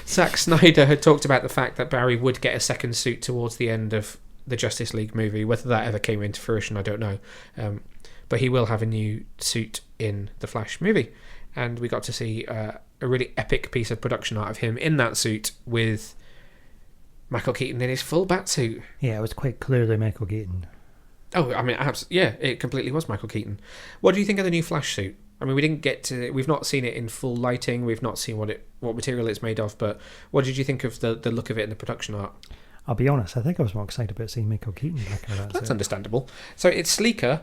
Zack Snyder had talked about the fact that Barry would get a second suit towards the end of the Justice League movie. Whether that ever came into fruition, I don't know. But he will have a new suit in the Flash movie. And we got to see a really epic piece of production art of him in that suit with Michael Keaton in his full Batsuit. Yeah, it was quite clearly Michael Keaton. Oh, I mean, yeah, it completely was Michael Keaton. What do you think of the new Flash suit? I mean, we've not seen it in full lighting. We've not seen what material it's made of. But what did you think of the look of it in the production art? I'll be honest, I think I was more excited about seeing Michael Keaton back in that. That's understandable. So it's sleeker.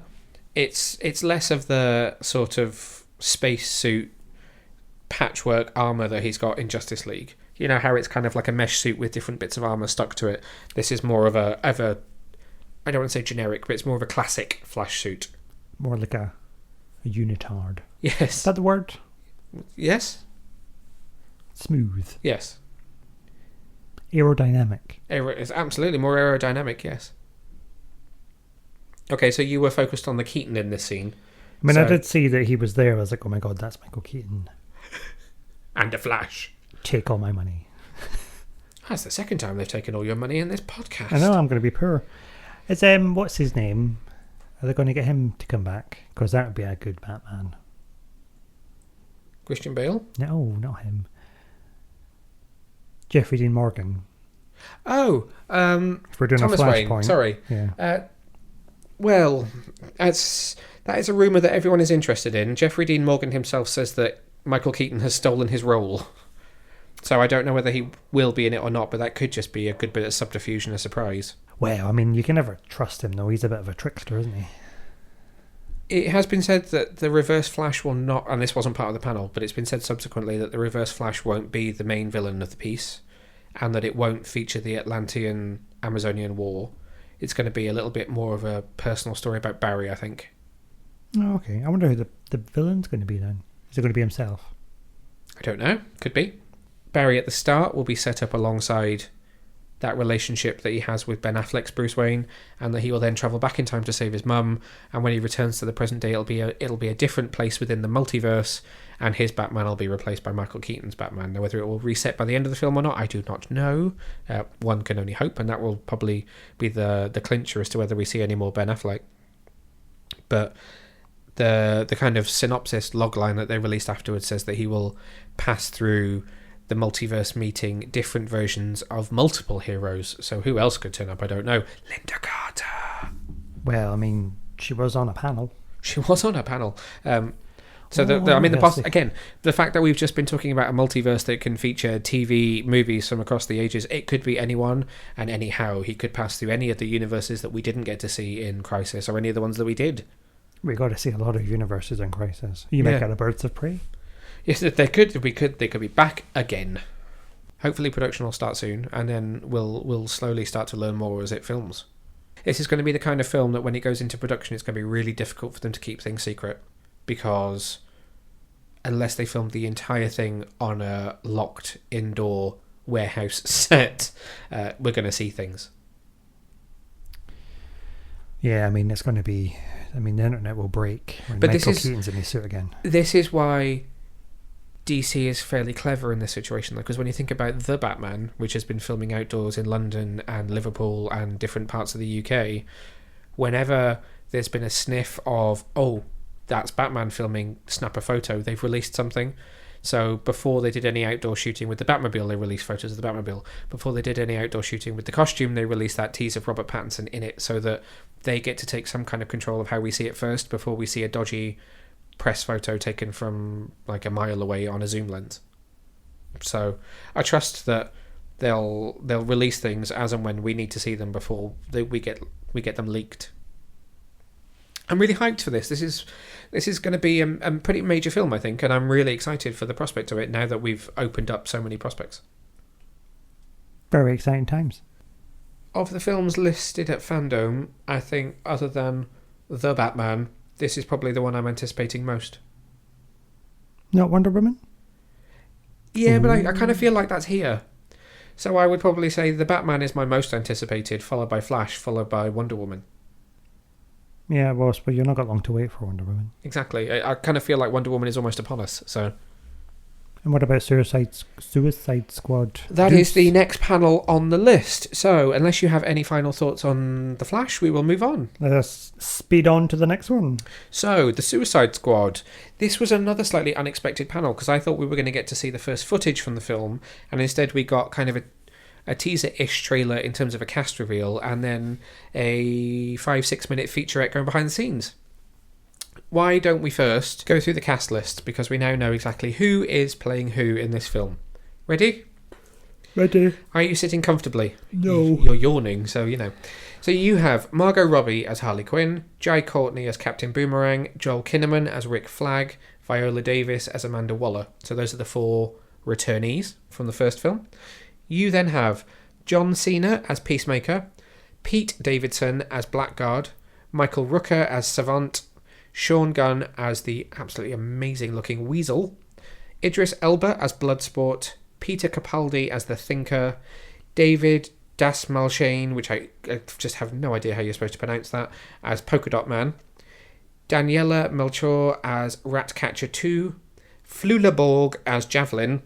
It's less of the sort of space suit patchwork armor that he's got in Justice League. You know how it's kind of like a mesh suit with different bits of armor stuck to it. This is more of a I don't want to say generic, but it's more of a classic Flash suit. More like a unitard. Yes. Is that the word? Yes. Smooth. Yes. Aerodynamic. It's absolutely more aerodynamic, yes. Okay, so you were focused on the Keaton in this scene. I mean, I did see that he was there. I was like, oh my god, that's Michael Keaton. And a Flash. Take all my money. That's the second time they've taken all your money in this podcast. I know, I'm going to be poor. It's, what's his name? Are they going to get him to come back? Because that would be a good Batman. Christian Bale? No, not him. Jeffrey Dean Morgan. Oh, If we're doing Thomas a Wayne. flashpoint. Sorry. Yeah. Well, that is a rumour that everyone is interested in. Jeffrey Dean Morgan himself says that Michael Keaton has stolen his role. So I don't know whether he will be in it or not, but that could just be a good bit of subterfuge and a surprise. Well, I mean, you can never trust him, though. He's a bit of a trickster, isn't he? It has been said that the Reverse Flash will not, and this wasn't part of the panel, but it's been said subsequently that the Reverse Flash won't be the main villain of the piece, and that it won't feature the Atlantean-Amazonian War. It's going to be a little bit more of a personal story about Barry, I think. Oh, okay. I wonder who the villain's going to be then. Is it going to be himself? I don't know. Could be. Barry at the start will be set up alongside that relationship that he has with Ben Affleck's Bruce Wayne, and that he will then travel back in time to save his mum, and when he returns to the present day it'll be a different place within the multiverse, and his Batman will be replaced by Michael Keaton's Batman. Now, whether it will reset by the end of the film or not, I do not know. One can only hope, and that will probably be the clincher as to whether we see any more Ben Affleck. But the kind of synopsis logline that they released afterwards says that he will pass through the multiverse, meeting different versions of multiple heroes. So who else could turn up? I don't know. Linda Carter. Well, I mean, she was on a panel. She was on a panel. The fact that we've just been talking about a multiverse that can feature TV, movies from across the ages, it could be anyone and anyhow. He could pass through any of the universes that we didn't get to see in Crisis, or any of the ones that we did. We got to see a lot of universes in Crisis. You make out of Birds of Prey. Yes, they could be back again. Hopefully production will start soon, and then we'll slowly start to learn more as it films. This is going to be the kind of film that when it goes into production, it's going to be really difficult for them to keep things secret, because unless they film the entire thing on a locked indoor warehouse set, we're going to see things. Yeah, I mean, it's going to be... I mean, the internet will break when Michael Keaton's in his suit again. This is why DC is fairly clever in this situation, because when you think about The Batman, which has been filming outdoors in London and Liverpool and different parts of the UK, whenever there's been a sniff of, oh, that's Batman filming, snap a photo, they've released something. So before they did any outdoor shooting with the Batmobile, they released photos of the Batmobile. Before they did any outdoor shooting with the costume, they released that tease of Robert Pattinson in it, so that they get to take some kind of control of how we see it first before we see a dodgy press photo taken from like a mile away on a zoom lens. So I trust that they'll release things as and when we need to see them before we get them leaked. I'm really hyped for this. This is going to be a pretty major film, I think, and I'm really excited for the prospect of it now that we've opened up so many prospects. Very exciting times. Of the films listed at FanDome, I think other than The Batman, this is probably the one I'm anticipating most. Not Wonder Woman? Yeah, but I kind of feel like that's here. So I would probably say The Batman is my most anticipated, followed by Flash, followed by Wonder Woman. Yeah, well, but you've not got long to wait for Wonder Woman. Exactly. I kind of feel like Wonder Woman is almost upon us, so... And what about Suicide Squad? That is the next panel on the list. So, unless you have any final thoughts on The Flash, we will move on. Let us speed on to the next one. So, the Suicide Squad. This was another slightly unexpected panel, because I thought we were going to get to see the first footage from the film, and instead we got kind of a teaser-ish trailer in terms of a cast reveal, and then a 5-6 minute featurette going behind the scenes. Why don't we first go through the cast list, because we now know exactly who is playing who in this film. Ready? Ready. Are you sitting comfortably? No. You're yawning, so you know. So you have Margot Robbie as Harley Quinn, Jai Courtney as Captain Boomerang, Joel Kinnaman as Rick Flag, Viola Davis as Amanda Waller. So those are the 4 returnees from the first film. You then have John Cena as Peacemaker, Pete Davidson as Blackguard, Michael Rooker as Savant, Sean Gunn as the absolutely amazing-looking Weasel, Idris Elba as Bloodsport, Peter Capaldi as the Thinker, David Dasmalchian, which I just have no idea how you're supposed to pronounce that, as Polka Dot Man, Daniela Melchior as Ratcatcher 2, Flula Borg as Javelin,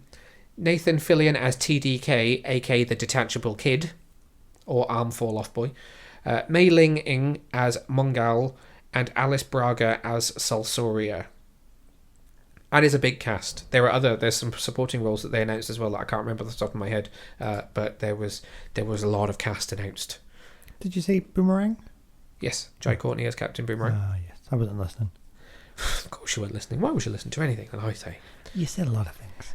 Nathan Fillion as TDK, aka the Detachable Kid, or Arm Fall Off Boy, Mei Ling Ing as Mongal, and Alice Braga as Salsoria. And it's a big cast. There's some supporting roles that they announced as well that I can't remember off the top of my head. But there was a lot of cast announced. Did you say Boomerang? Yes, Jai Courtney as Captain Boomerang. Ah, yes. I wasn't listening. Of course you weren't listening. Why would you listen to anything that I say? You said a lot of things.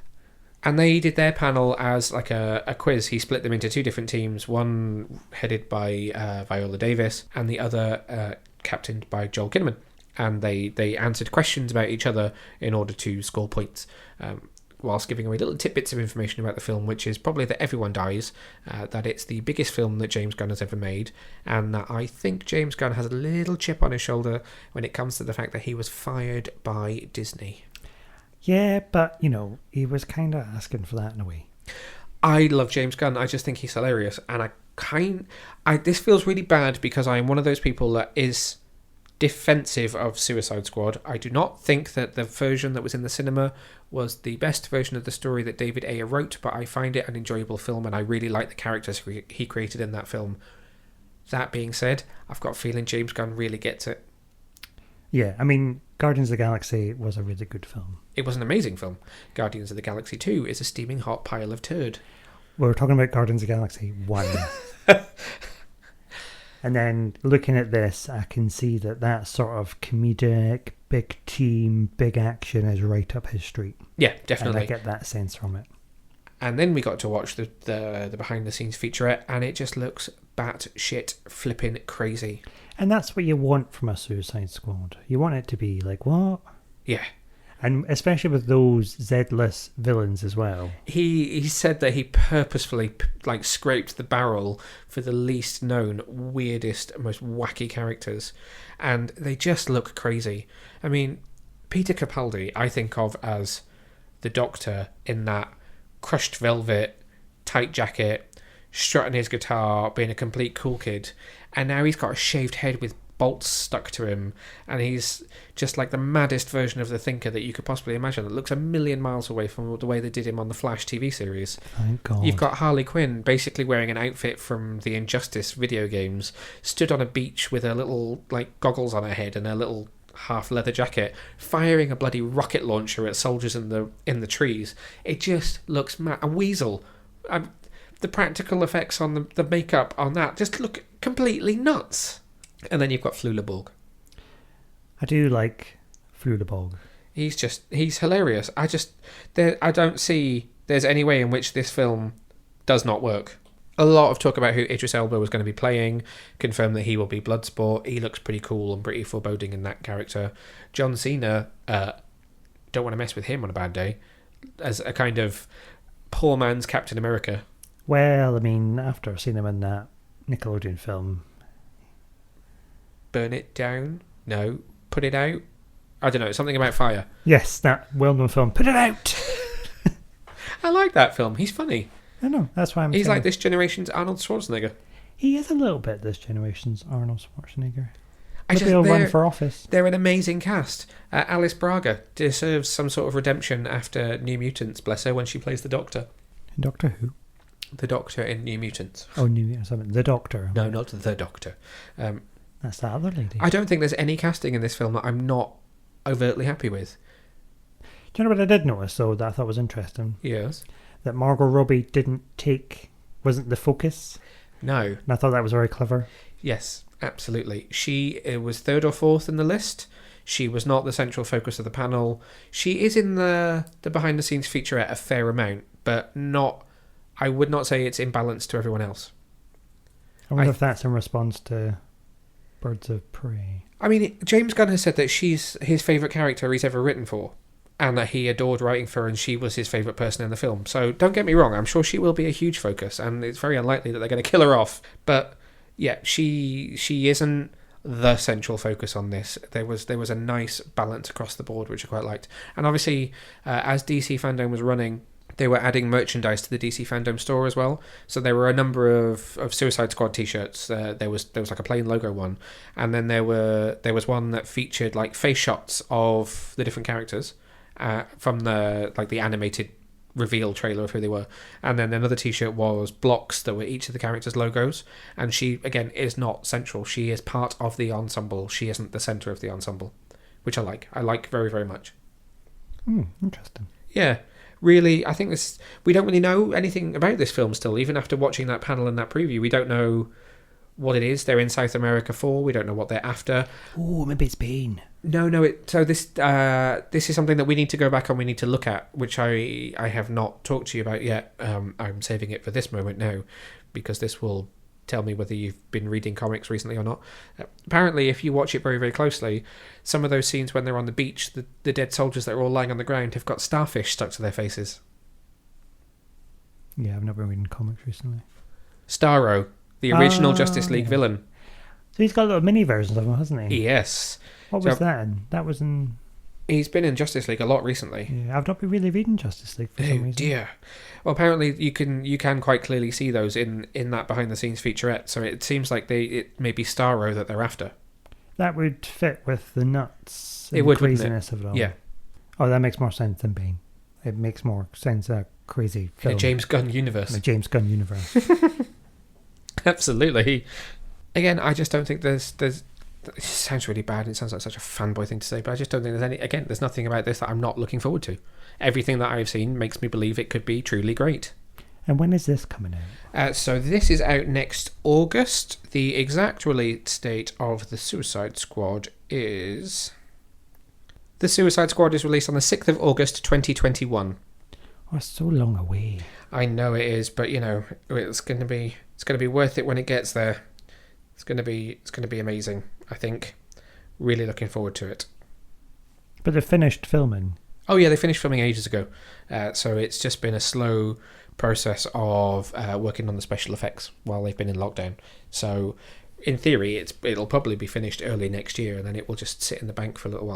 And they did their panel as like a quiz. He split them into 2 different teams, one headed by Viola Davis and the other captained by Joel Kinnaman. And they answered questions about each other in order to score points, whilst giving away little tidbits of information about the film, which is probably that everyone dies, that it's the biggest film that James Gunn has ever made, and that I think James Gunn has a little chip on his shoulder when it comes to the fact that he was fired by Disney. Yeah, but, he was kind of asking for that in a way. I love James Gunn. I just think he's hilarious, and this feels really bad because I am one of those people that is defensive of Suicide Squad. I do not think that the version that was in the cinema was the best version of the story that David Ayer wrote, but I find it an enjoyable film and I really like the characters he created in that film. That being said, I've got a feeling James Gunn really gets it. Yeah, Guardians of the Galaxy was a really good film. It was an amazing film. Guardians of the Galaxy 2 is a steaming hot pile of turd. We're talking about Guardians of the Galaxy 1. And then looking at this, I can see that sort of comedic, big team, big action is right up his street. Yeah, definitely. And I get that sense from it. And then we got to watch the behind-the-scenes featurette, and it just looks batshit flipping crazy. And that's what you want from a Suicide Squad. You want it to be like, what? Yeah. And especially with those Z-less villains as well. He said that he purposefully scraped the barrel for the least known, weirdest, most wacky characters, and they just look crazy. Peter Capaldi I think of as the Doctor in that crushed velvet, tight jacket, strutting his guitar, being a complete cool kid, and now he's got a shaved head with bolts stuck to him, and he's just like the maddest version of the Thinker that you could possibly imagine. It looks a million miles away from the way they did him on the Flash TV series. Thank God. You've got Harley Quinn basically wearing an outfit from the Injustice video games, stood on a beach with her little goggles on her head and her little half leather jacket, firing a bloody rocket launcher at soldiers in the trees. It just looks mad. A weasel. The practical effects on the makeup on that just look completely nuts. And then you've got Flulaborg. I do like Flulaborg. He's hilarious. I don't see there's any way in which this film does not work. A lot of talk about who Idris Elba was going to be playing, confirmed that he will be Bloodsport. He looks pretty cool and pretty foreboding in that character. John Cena, don't want to mess with him on a bad day, as a kind of poor man's Captain America. Well, after seeing him in that Nickelodeon film... Burn it down? No. Put it out? I don't know. Something about fire. Yes, that well-known film. Put it out! I like that film. He's funny. I know. That's why He's like this generation's Arnold Schwarzenegger. He is a little bit this generation's Arnold Schwarzenegger. Maybe he'll run for office. They're an amazing cast. Alice Braga deserves some sort of redemption after New Mutants, bless her, when she plays the Doctor. Doctor who? The Doctor in New Mutants. Oh, the Doctor. No, not the Doctor. That's that other lady. I don't think there's any casting in this film that I'm not overtly happy with. Do you know what I did notice, though, that I thought was interesting? Yes. That Margot Robbie wasn't the focus. No. And I thought that was very clever. Yes, absolutely. She was 3rd or 4th in the list. She was not the central focus of the panel. She is in the behind-the-scenes featurette a fair amount, but not... I would not say it's imbalanced to everyone else. I wonder if that's in response to Birds of Prey. James Gunn has said that she's his favourite character he's ever written for, and that he adored writing for her, and she was his favourite person in the film. So don't get me wrong, I'm sure she will be a huge focus, and it's very unlikely that they're going to kill her off. But yeah, she isn't the central focus on this. There was a nice balance across the board, which I quite liked. And obviously, as DC FanDome was running, they were adding merchandise to the DC FanDome store as well. So there were a number of Suicide Squad t-shirts. There was like a plain logo one, and then there was one that featured face shots of the different characters from the animated reveal trailer of who they were. And then another t-shirt was blocks that were each of the characters' logos. And she, again, is not central. She is part of the ensemble. She isn't the center of the ensemble, which I like. I like very, very much. Interesting. Yeah, really, I think this. We don't really know anything about this film still, even after watching that panel and that preview. We don't know what it is. They're in South America for. We don't know what they're after. Oh, maybe it's Bane. No. So this is something that we need to go back and we need to look at, which I have not talked to you about yet. I'm saving it for this moment now, because this will tell me whether you've been reading comics recently or not. Apparently, if you watch it very, very closely, some of those scenes when they're on the beach, the dead soldiers that are all lying on the ground have got starfish stuck to their faces. Yeah, I've not been reading comics recently. Starro, the original Justice League villain. So he's got little mini versions of him, hasn't he? Yes. What was that in? That was in... He's been in Justice League a lot recently. Yeah, I've not been really reading Justice League for some reason. Dear. Well, apparently you can quite clearly see those in that behind the scenes featurette. So it seems like it may be Starro that they're after. That would fit with the nuts and it would, craziness of it all. Yeah. Oh, that makes more sense than Bane. It makes more sense a crazy film. In a James Gunn universe. In a James Gunn universe. Absolutely. Again, I just don't think there's it sounds really bad. It sounds like such a fanboy thing to say, but I just don't think there's nothing about this that I'm not looking forward to. Everything that I've seen makes me believe it could be truly great. And when is this coming out? So this is out next August. The exact release date of The Suicide Squad is... The Suicide Squad is released on the 6th of August 2021. Oh, it's so long away. I know it is, but it's going to be worth it when it gets there. It's going to be amazing, I think. Really looking forward to it. But they finished filming. Oh yeah, they finished filming ages ago. So it's just been a slow process of working on the special effects while they've been in lockdown. So in theory, it'll probably be finished early next year, and then it will just sit in the bank for a little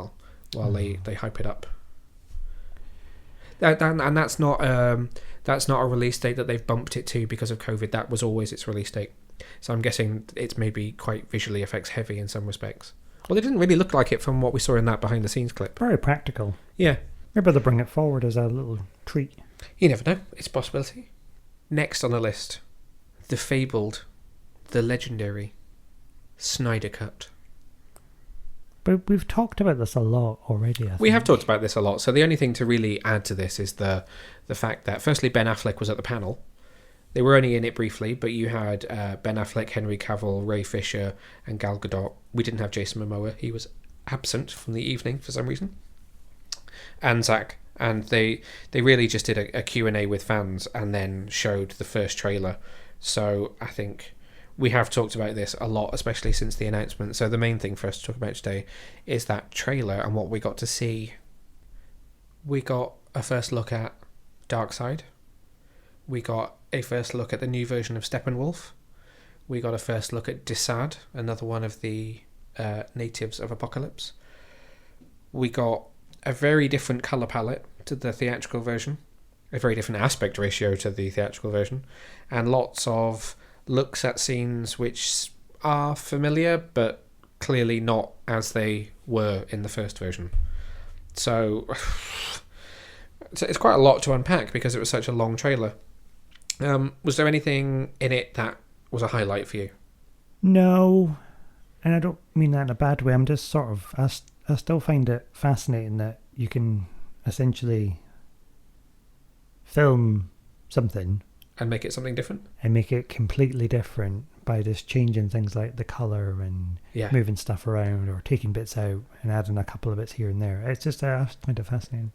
while they hype it up. And that's not a release date that they've bumped it to because of COVID. That was always its release date. So I'm guessing it's maybe quite visually effects heavy in some respects. Well, it didn't really look like it from what we saw in that behind the scenes clip. Very practical. Yeah. Maybe they'll bring it forward as a little treat. You never know. It's a possibility. Next on the list, the fabled, the legendary Snyder Cut. But we've talked about this a lot already, I think. We have talked about this a lot. So the only thing to really add to this is the fact that, firstly, Ben Affleck was at the panel. They were only in it briefly, but you had Ben Affleck, Henry Cavill, Ray Fisher, and Gal Gadot. We didn't have Jason Momoa. He was absent from the evening for some reason. And Zack. And they really just did a Q&A with fans and then showed the first trailer. So I think we have talked about this a lot, especially since the announcement. So the main thing for us to talk about today is that trailer and what we got to see. We got a first look at Darkseid. We got a first look at the new version of Steppenwolf. We got a first look at Desaad, another one of the natives of Apocalypse. We got a very different colour palette to the theatrical version, a very different aspect ratio to the theatrical version, and lots of looks at scenes which are familiar, but clearly not as they were in the first version. So it's quite a lot to unpack because it was such a long trailer. Was there anything in it that was a highlight for you? No, and I don't mean that in a bad way. I'm just sort of... I still find it fascinating that you can essentially film something... And make it something different? And make it completely different by just changing things like the colour and moving stuff around or taking bits out and adding a couple of bits here and there. It's just, I find it fascinating.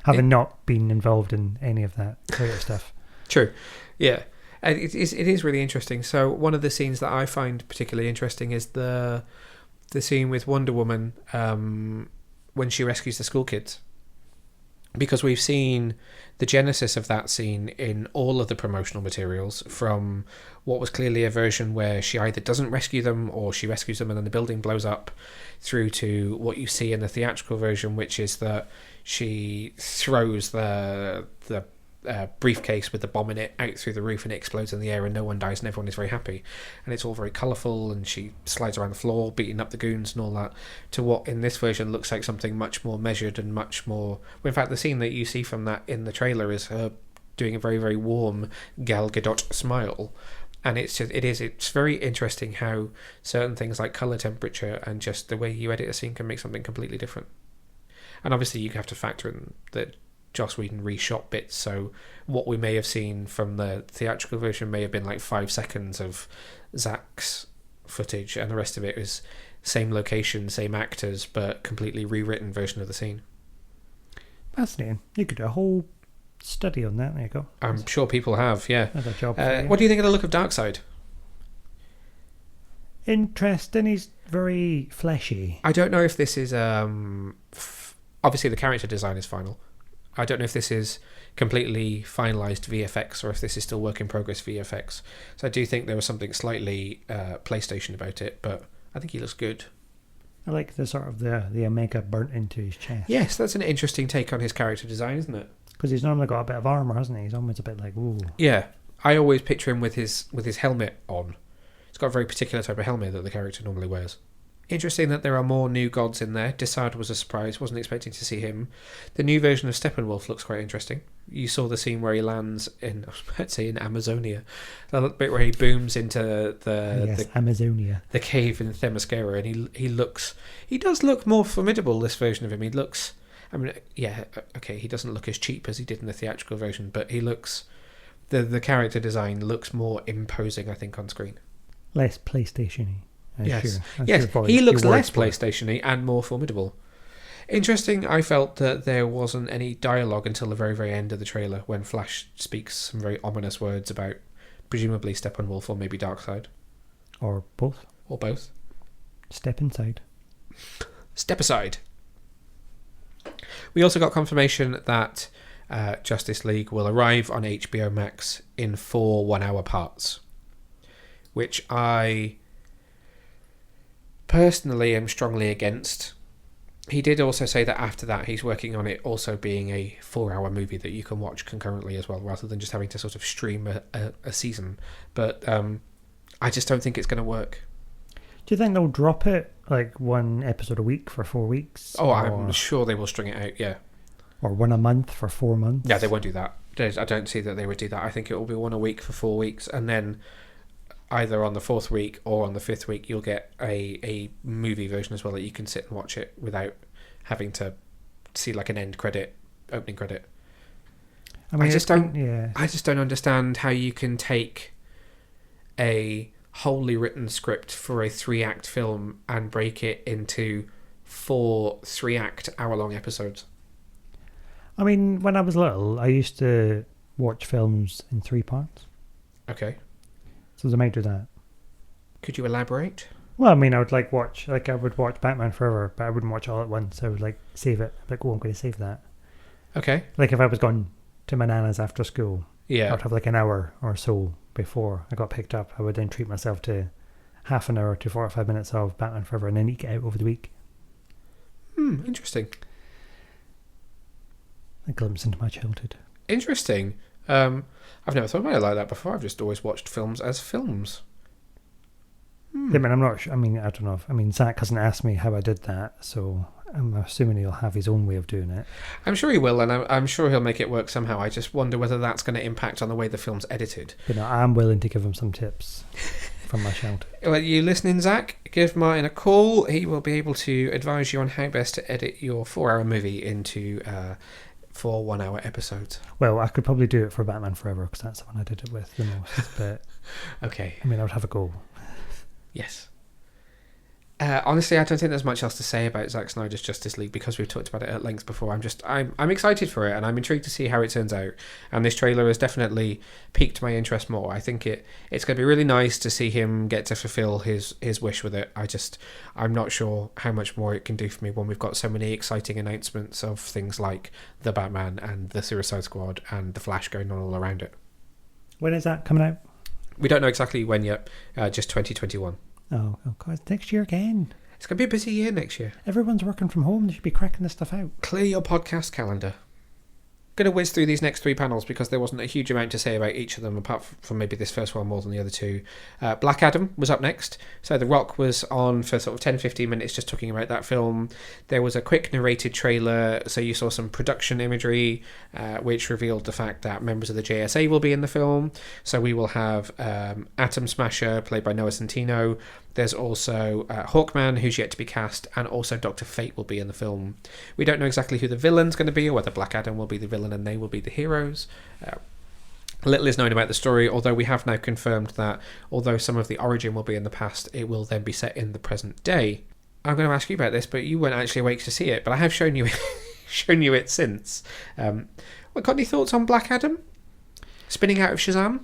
Having not been involved in any of that sort of stuff. True, yeah. It is really interesting. So one of the scenes that I find particularly interesting is the scene with Wonder Woman when she rescues the school kids. Because we've seen the genesis of that scene in all of the promotional materials, from what was clearly a version where she either doesn't rescue them or she rescues them and then the building blows up, through to what you see in the theatrical version, which is that she throws the briefcase with the bomb in it out through the roof and it explodes in the air and no one dies and everyone is very happy, and it's all very colourful, and she slides around the floor beating up the goons and all that, to what in this version looks like something much more measured and much more... Well, in fact, the scene that you see from that in the trailer is her doing a very, very warm Gal Gadot smile, and it's very interesting how certain things like colour temperature and just the way you edit a scene can make something completely different. And obviously you have to factor in that Joss Whedon reshot bits, so what we may have seen from the theatrical version may have been like 5 seconds of Zack's footage, and the rest of it is same location, same actors, but completely rewritten version of the scene. Fascinating. You could do a whole study on that. There you go. I'm sure people have, yeah. Another job. What do you think of the look of Darkseid? Interesting. He's very fleshy. I don't know if this is obviously the character design is final. I don't know if this is completely finalized VFX or if this is still work in progress VFX. So I do think there was something slightly PlayStation about it, but I think he looks good. I like the sort of the Omega burnt into his chest. Yes, that's an interesting take on his character design, isn't it? Because he's normally got a bit of armor, hasn't he? He's almost a bit like, ooh. Yeah, I always picture him with his helmet on. He's got a very particular type of helmet that the character normally wears. Interesting that there are more new gods in there. Desaad was a surprise, wasn't expecting to see him. The new version of Steppenwolf looks quite interesting. You saw the scene where he lands in, I was about to say in Amazonia, the bit where he booms into Amazonia, the cave in Themyscira, and he does look more formidable, this version of him. He looks, I mean, yeah, okay, he doesn't look as cheap as he did in the theatrical version, but he looks, the character design looks more imposing, I think, on screen. Less PlayStation-y. Yes, he looks less PlayStation-y and more formidable. Interesting, I felt that there wasn't any dialogue until the very, very end of the trailer when Flash speaks some very ominous words about presumably Steppenwolf or maybe Darkseid. Or both. Or both. Step inside. Step aside. We also got confirmation that Justice League will arrive on HBO Max in 4 one-hour parts, which I personally am strongly against. He did also say that after that he's working on it also being a 4-hour movie that you can watch concurrently as well, rather than just having to sort of stream a season. But I just don't think it's going to work. Do you think they'll drop it like 1 episode a week for 4 weeks? Oh, I'm sure they will string it out, yeah. Or 1 a month for 4 months? Yeah, they won't do that. I don't see that they would do that. I think it will be 1 a week for 4 weeks, and then either on the 4th week or on the 5th week you'll get a movie version as well that you can sit and watch it without having to see like an opening credit. I just don't understand how you can take a wholly written script for a 3-act film and break it into 4 3-act hour-long episodes. I mean, when I was little, I used to watch films in 3 parts. Okay. So they might do that. Could you elaborate? Well, I mean, I would watch Batman Forever, but I wouldn't watch all at once. I would save it. I'm going to save that. Okay. Like if I was gone to my nana's after school, yeah, I'd have an hour or so before I got picked up. I would then treat myself to half an hour to 45 minutes of Batman Forever and then eke it out over the week. Interesting. A glimpse into my childhood. Interesting. I've never thought about it like that before. I've just always watched films as films. I mean, I'm not sure. I mean, I don't know. Zack hasn't asked me how I did that, so I'm assuming he'll have his own way of doing it. I'm sure he will, and I'm sure he'll make it work somehow. I just wonder whether that's going to impact on the way the film's edited. But no, I'm willing to give him some tips from my childhood. Well, you listening, Zack? Give Martin a call. He will be able to advise you on how best to edit your 4-hour movie into 4 1-hour episodes. Well, I could probably do it for Batman Forever because that's the one I did it with the most. But okay, I mean, I would have a go. Yes. Honestly, I don't think there's much else to say about Zack Snyder's Justice League because we've talked about it at length before. I'm excited for it, and I'm intrigued to see how it turns out. And this trailer has definitely piqued my interest more. I think it's going to be really nice to see him get to fulfill his wish with it. I'm not sure how much more it can do for me when we've got so many exciting announcements of things like the Batman and the Suicide Squad and the Flash going on all around it. When is that coming out? We don't know exactly when yet. Just 2021. Oh God, next year again. It's going to be a busy year next year. Everyone's working from home. They should be cracking this stuff out. Clear your podcast calendar. going to whiz through these next three panels because there wasn't a huge amount to say about each of them, apart from maybe this first one more than the other two. Black Adam was up next. So The Rock was on for sort of 10-15 minutes just talking about that film. There was a quick narrated trailer, so you saw some production imagery, which revealed the fact that members of the JSA will be in the film. So we will have Atom Smasher, played by Noah Centineo. There's also Hawkman, who's yet to be cast, and also Dr. Fate will be in the film. We don't know exactly who the villain's going to be, or whether Black Adam will be the villain and they will be the heroes. Little is known about the story, although we have now confirmed that although some of the origin will be in the past, it will then be set in the present day. I'm going to ask you about this, but you weren't actually awake to see it, but I have shown you it since. Got any thoughts on Black Adam? Spinning out of Shazam?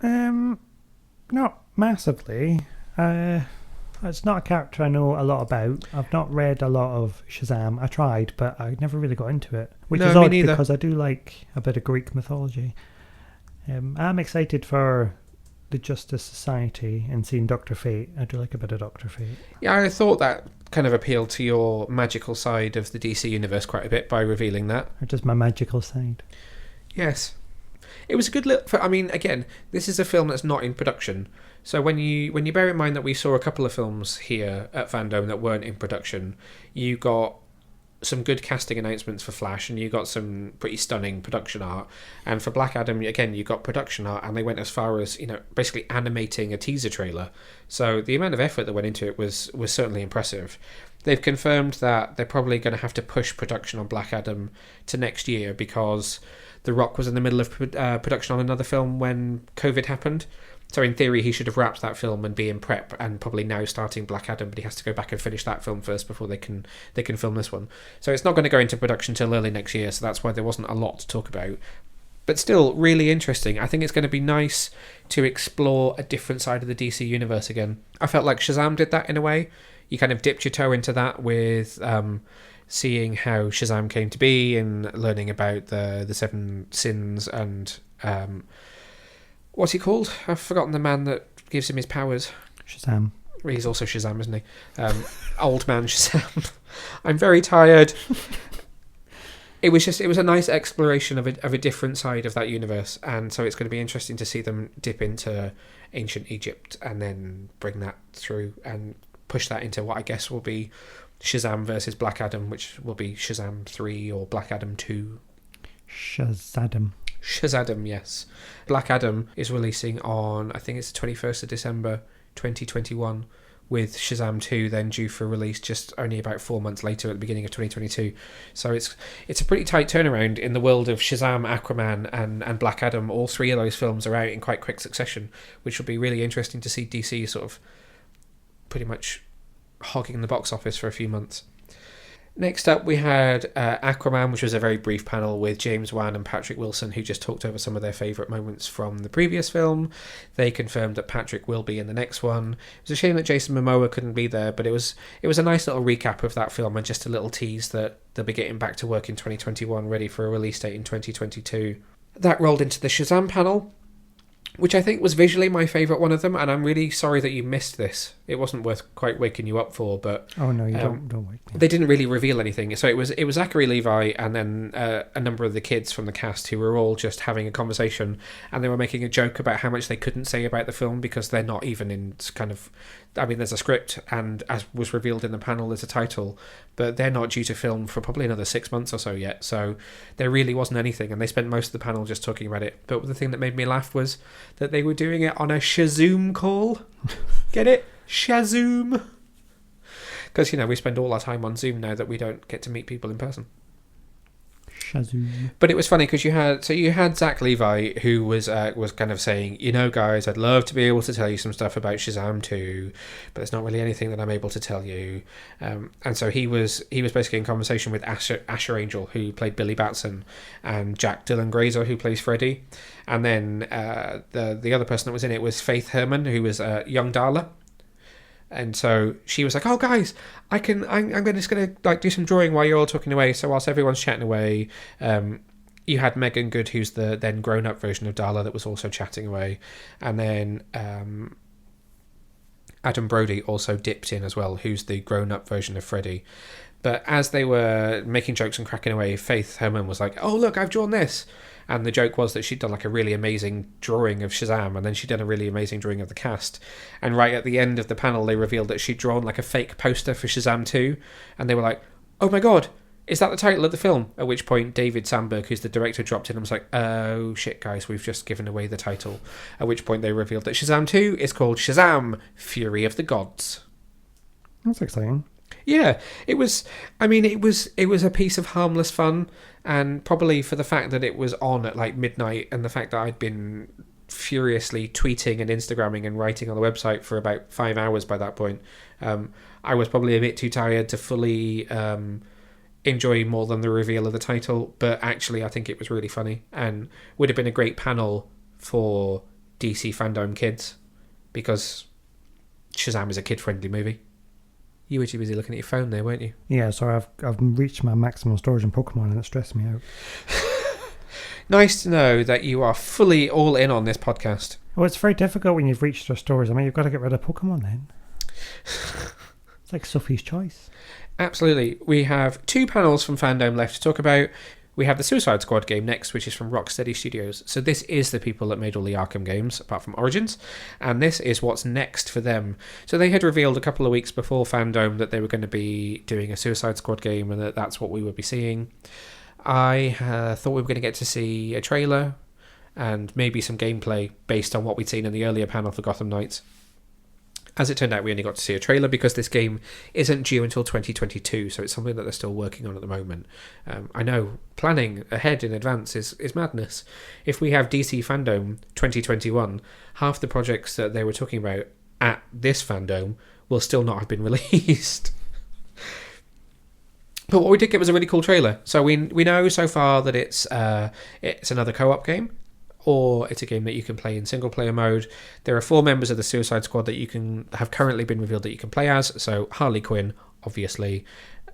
Not massively. It's not a character I know a lot about. I've not read a lot of Shazam. I tried, but I never really got into it. Which is odd because I do like a bit of Greek mythology. I'm excited for the Justice Society and seeing Dr. Fate. I do like a bit of Dr. Fate. Yeah, I thought that kind of appealed to your magical side of the DC universe quite a bit by revealing that. Or just my magical side. Yes. It was a good look. I mean, again, this is a film that's not in production. So when you bear in mind that we saw a couple of films here at FanDome that weren't in production, you got some good casting announcements for Flash, and you got some pretty stunning production art. And for Black Adam, again, you got production art, and they went as far as, basically animating a teaser trailer. So the amount of effort that went into it was certainly impressive. They've confirmed that they're probably going to have to push production on Black Adam to next year because The Rock was in the middle of production on another film when COVID happened. So in theory, he should have wrapped that film and be in prep, and probably now starting Black Adam, but he has to go back and finish that film first before they can film this one. So it's not going to go into production till early next year, so that's why there wasn't a lot to talk about. But still, really interesting. I think it's going to be nice to explore a different side of the DC universe again. I felt like Shazam did that in a way. You kind of dipped your toe into that with seeing how Shazam came to be and learning about the seven sins and... what's he called? I've forgotten the man that gives him his powers. Shazam. He's also Shazam, isn't he? Old man Shazam. I'm very tired. It was a nice exploration of a different side of that universe, and so it's going to be interesting to see them dip into ancient Egypt and then bring that through and push that into what I guess will be Shazam versus Black Adam, which will be Shazam 3 or Black Adam 2. Shazam, yes. Black Adam is releasing on, I think it's the 21st of December 2021, with Shazam 2 then due for release just only about 4 months later at the beginning of 2022. So it's a pretty tight turnaround in the world of Shazam, Aquaman and Black Adam. All three of those films are out in quite quick succession, which will be really interesting to see DC sort of pretty much hogging the box office for a few months. Next up, we had Aquaman, which was a very brief panel with James Wan and Patrick Wilson, who just talked over some of their favourite moments from the previous film. They confirmed that Patrick will be in the next one. It was a shame that Jason Momoa couldn't be there, but it was a nice little recap of that film and just a little tease that they'll be getting back to work in 2021, ready for a release date in 2022. That rolled into the Shazam panel, which I think was visually my favourite one of them, and I'm really sorry that you missed this. It wasn't worth quite waking you up for, but... Oh, no, you don't wake me up. They didn't really reveal anything. So it was Zachary Levi and then a number of the kids from the cast who were all just having a conversation, and they were making a joke about how much they couldn't say about the film because they're not even in kind of... I mean, there's a script, and as was revealed in the panel, there's a title, but they're not due to film for probably another 6 months or so yet, so there really wasn't anything, and they spent most of the panel just talking about it. But the thing that made me laugh was that they were doing it on a Shazam call. Get it? Shazam! Because, we spend all our time on Zoom now that we don't get to meet people in person. Shazam. But it was funny because you had Zach Levi who was kind of saying, guys, I'd love to be able to tell you some stuff about Shazam 2, but there's not really anything that I'm able to tell you. And so he was basically in conversation with Asher Angel, who played Billy Batson, and Jack Dylan Grazer, who plays Freddy, and then the other person that was in it was Faith Herman, who was young Darla. And so she was like, "Oh, guys, I'm just going to do some drawing while you're all talking away." So whilst everyone's chatting away, you had Megan Good, who's the then grown-up version of Darla, that was also chatting away, and then Adam Brody also dipped in as well, who's the grown-up version of Freddy. But as they were making jokes and cracking away, Faith Herman was like, "Oh, look, I've drawn this." And the joke was that she'd done like a really amazing drawing of Shazam, and then she'd done a really amazing drawing of the cast. And right at the end of the panel, they revealed that she'd drawn like a fake poster for Shazam 2. And they were like, "Oh my god, is that the title of the film?" At which point David Sandberg, who's the director, dropped in and was like, "Oh shit, guys, we've just given away the title." At which point they revealed that Shazam 2 is called Shazam! Fury of the Gods. That's exciting. Yeah, it was. I mean, it was a piece of harmless fun, and probably for the fact that it was on at like midnight, and the fact that I'd been furiously tweeting and Instagramming and writing on the website for about 5 hours by that point, I was probably a bit too tired to fully enjoy more than the reveal of the title. But actually, I think it was really funny, and would have been a great panel for DC FanDome kids, because Shazam is a kid-friendly movie. You were too busy looking at your phone there, weren't you? Yeah, sorry, I've reached my maximum storage in Pokemon and it stressed me out. Nice to know that you are fully all in on this podcast. Well, it's very difficult when you've reached your storage. I mean, you've got to get rid of Pokemon then. It's like Sophie's Choice. Absolutely. We have 2 panels from FanDome left to talk about. We have the Suicide Squad game next, which is from Rocksteady Studios. So this is the people that made all the Arkham games, apart from Origins, and this is what's next for them. So they had revealed a couple of weeks before FanDome that they were going to be doing a Suicide Squad game, and that's what we would be seeing. I thought we were going to get to see a trailer and maybe some gameplay based on what we'd seen in the earlier panel for Gotham Knights. As it turned out, we only got to see a trailer because this game isn't due until 2022, so it's something that they're still working on at the moment. I know, planning ahead in advance is madness. If we have DC FanDome 2021, half the projects that they were talking about at this FanDome will still not have been released. But what we did get was a really cool trailer. So we know so far that it's another co-op game, or it's a game that you can play in single-player mode. There are 4 members of the Suicide Squad that you can have currently been revealed that you can play as. So Harley Quinn, obviously,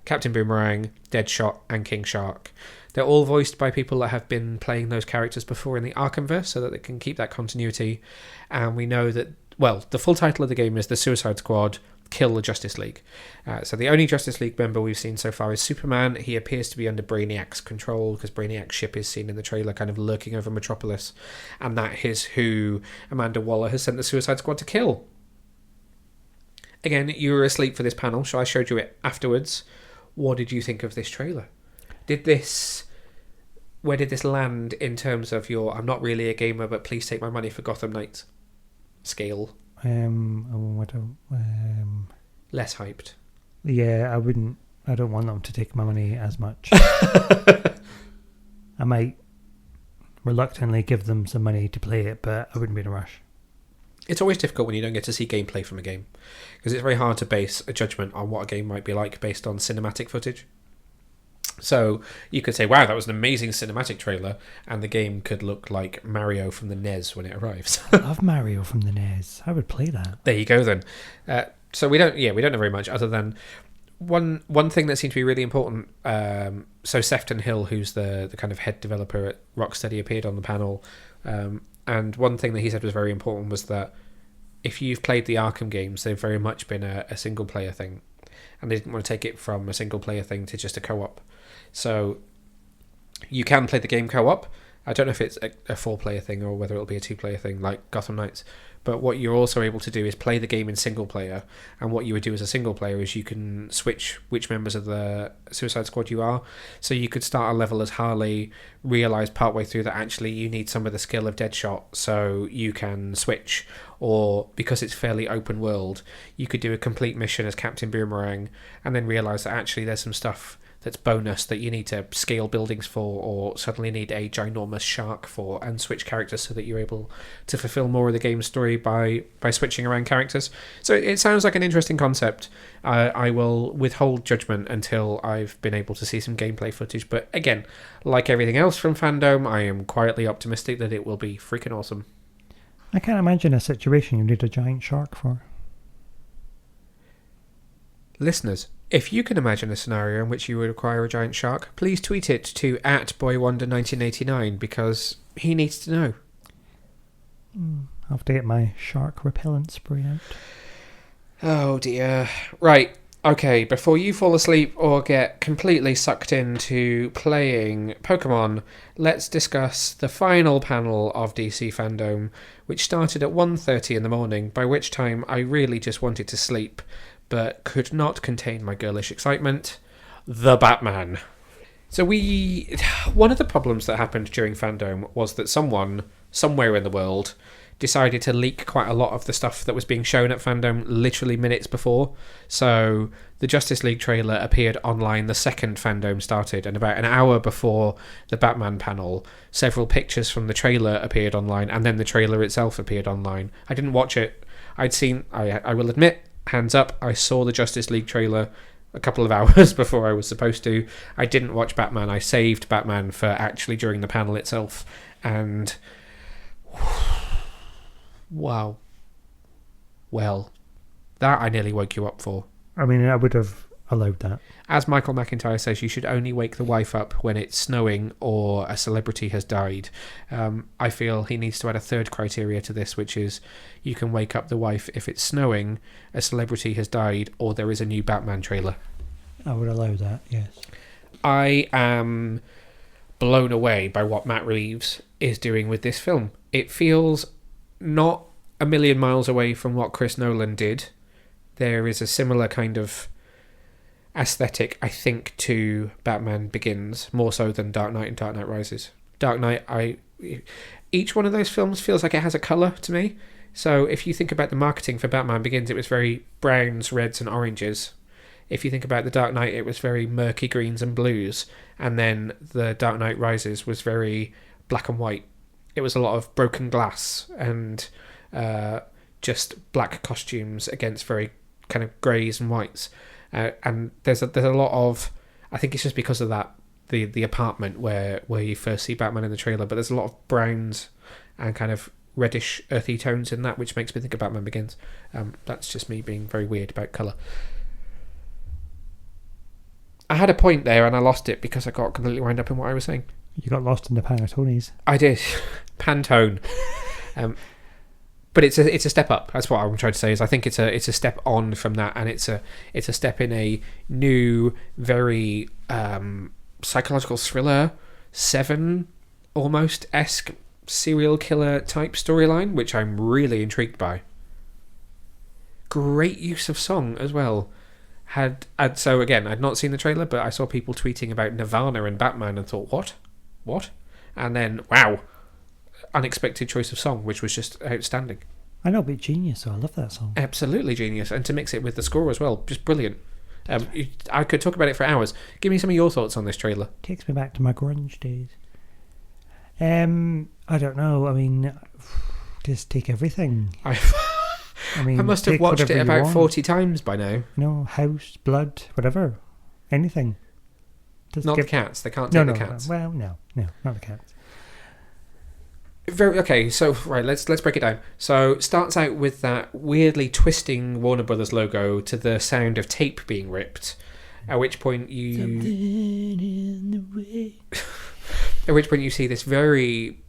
Captain Boomerang, Deadshot, and King Shark. They're all voiced by people that have been playing those characters before in the Arkhamverse, so that they can keep that continuity. And we know that, well, the full title of the game is The Suicide Squad Kill the Justice League. So the only Justice League member we've seen so far is Superman. He appears to be under Brainiac's control, because Brainiac's ship is seen in the trailer kind of lurking over Metropolis, and that is who Amanda Waller has sent the Suicide Squad to kill. Again, you were asleep for this panel, so I showed you it afterwards. What did you think of this trailer? Where did this land in terms of your "I'm not really a gamer, but please take my money for Gotham Knights" scale? Less hyped. Yeah, I don't want them to take my money as much. I might reluctantly give them some money to play it, but I wouldn't be in a rush. It's always difficult when you don't get to see gameplay from a game, because it's very hard to base a judgment on what a game might be like based on cinematic footage. So you could say, wow, that was an amazing cinematic trailer, and the game could look like Mario from the NES when it arrives. I love Mario from the NES. I would play that. There you go then. So we don't know very much other than one thing that seemed to be really important. So Sefton Hill, who's the kind of head developer at Rocksteady, appeared on the panel, and one thing that he said was very important was that if you've played the Arkham games, they've very much been a single player thing, and they didn't want to take it from a single player thing to just a co-op. So you can play the game co-op. I don't know if it's a 4-player thing or whether it'll be a 2-player thing like Gotham Knights. But what you're also able to do is play the game in single player. And what you would do as a single player is you can switch which members of the Suicide Squad you are. So you could start a level as Harley, realise partway through that actually you need some of the skill of Deadshot, so you can switch. Or because it's fairly open world, you could do a complete mission as Captain Boomerang and then realise that actually there's some stuff that's bonus that you need to scale buildings for, or suddenly need a ginormous shark for, and switch characters so that you're able to fulfill more of the game story by switching around characters. So it sounds like an interesting concept. I will withhold judgment until I've been able to see some gameplay footage, but again, like everything else from FanDome, I am quietly optimistic that it will be freaking awesome. I can't imagine a situation you need a giant shark for. Listeners, if you can imagine a scenario in which you would require a giant shark, please tweet it to @BoyWonder1989, because he needs to know. I'll have to get my shark repellent spray out. Oh dear. Right, Okay, before you fall asleep or get completely sucked into playing Pokemon, let's discuss the final panel of DC FanDome, which started at 1:30 in the morning, by which time I really just wanted to sleep, but could not contain my girlish excitement. The Batman. So one of the problems that happened during FanDome was that someone, somewhere in the world, decided to leak quite a lot of the stuff that was being shown at FanDome literally minutes before. So the Justice League trailer appeared online the second FanDome started, and about an hour before the Batman panel, several pictures from the trailer appeared online, and then the trailer itself appeared online. I didn't watch it. I will admit, hands up, I saw the Justice League trailer a couple of hours before I was supposed to. I didn't watch Batman. I saved Batman for actually during the panel itself, and wow. Well, that I nearly woke you up for. I mean, I would have allowed that. As Michael McIntyre says, you should only wake the wife up when it's snowing or a celebrity has died. I feel he needs to add a third criteria to this, which is you can wake up the wife if it's snowing, a celebrity has died, or there is a new Batman trailer. I would allow that, yes. I am blown away by what Matt Reeves is doing with this film. It feels not a million miles away from what Chris Nolan did. There is a similar kind of aesthetic, I think, to Batman Begins, more so than Dark Knight and Dark Knight Rises. Dark Knight, each one of those films feels like it has a colour to me. So if you think about the marketing for Batman Begins, it was very browns, reds and oranges. If you think about the Dark Knight, it was very murky greens and blues. And then the Dark Knight Rises was very black and white. It was a lot of broken glass and just black costumes against very kind of greys and whites. And there's a lot of, I think it's just because of that, the apartment where you first see Batman in the trailer, but there's a lot of browns and kind of reddish earthy tones in that, which makes me think of Batman Begins. That's just me being very weird about colour. I had a point there and I lost it because I got completely wound up in what I was saying. You got lost in the Pantones. I did. Pantone. But it's a step up. That's what I'm trying to say. Is I think it's a step on from that, and it's a step in a new, very psychological thriller, Seven almost esque serial killer type storyline, which I'm really intrigued by. Great use of song as well. So again, I'd not seen the trailer, but I saw people tweeting about Nirvana and Batman and thought, what? And then, wow, unexpected choice of song, which was just outstanding. I know, but genius, so I love that song. Absolutely genius, and to mix it with the score as well, just brilliant. I could talk about it for hours. Give me some of your thoughts on this trailer. Takes me back to my grunge days. I don't know. I mean, just take everything. I mean, I must have watched it about 40 times by now. No, House, Blood, whatever. Anything. Not the cats. They can't take the cats. Well, no, not the cats. Okay, so right, let's break it down. So it starts out with that weirdly twisting Warner Brothers logo to the sound of tape being ripped. At which point you something in the way. At which point you see this very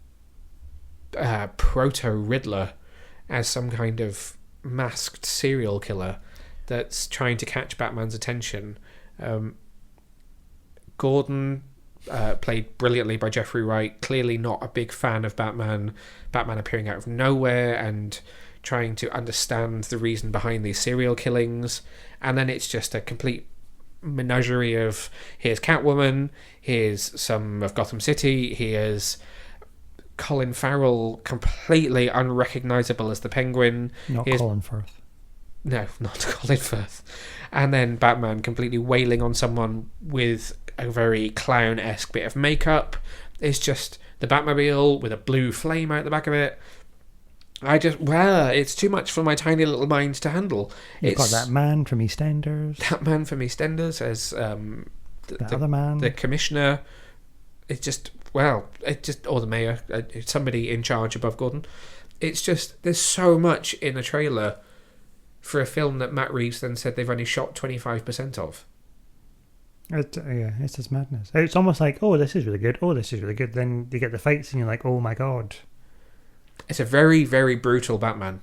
proto Riddler as some kind of masked serial killer that's trying to catch Batman's attention. Gordon, played brilliantly by Jeffrey Wright, clearly not a big fan of Batman appearing out of nowhere and trying to understand the reason behind these serial killings. And then it's just a complete menagerie of, here's Catwoman, here's some of Gotham City, here's Colin Farrell, completely unrecognisable as the Penguin. Not Colin Firth. No, not Colin Firth. And then Batman completely wailing on someone with a very clown-esque bit of makeup. It's just the Batmobile with a blue flame out the back of it. It's too much for my tiny little mind to handle. You've got that man from EastEnders. That man from EastEnders as the other man. The commissioner. It's just, or the mayor, somebody in charge above Gordon. It's just, there's so much in the trailer for a film that Matt Reeves then said they've only shot 25% of. It's just madness. It's almost like, oh, this is really good. Oh, this is really good. Then you get the fights and you're like, oh my god. It's a very, very brutal Batman.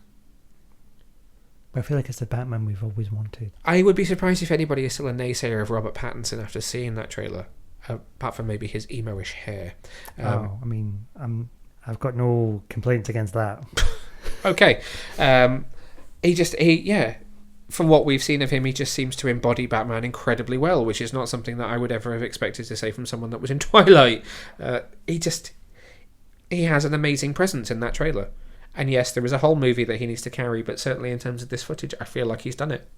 But I feel like it's the Batman we've always wanted. I would be surprised if anybody is still a naysayer of Robert Pattinson after seeing that trailer, apart from maybe his emo-ish hair. I mean, I've got no complaints against that. Okay. From what we've seen of him, he just seems to embody Batman incredibly well, which is not something that I would ever have expected to say from someone that was in Twilight. He has an amazing presence in that trailer. And yes, there is a whole movie that he needs to carry, but certainly in terms of this footage, I feel like he's done it.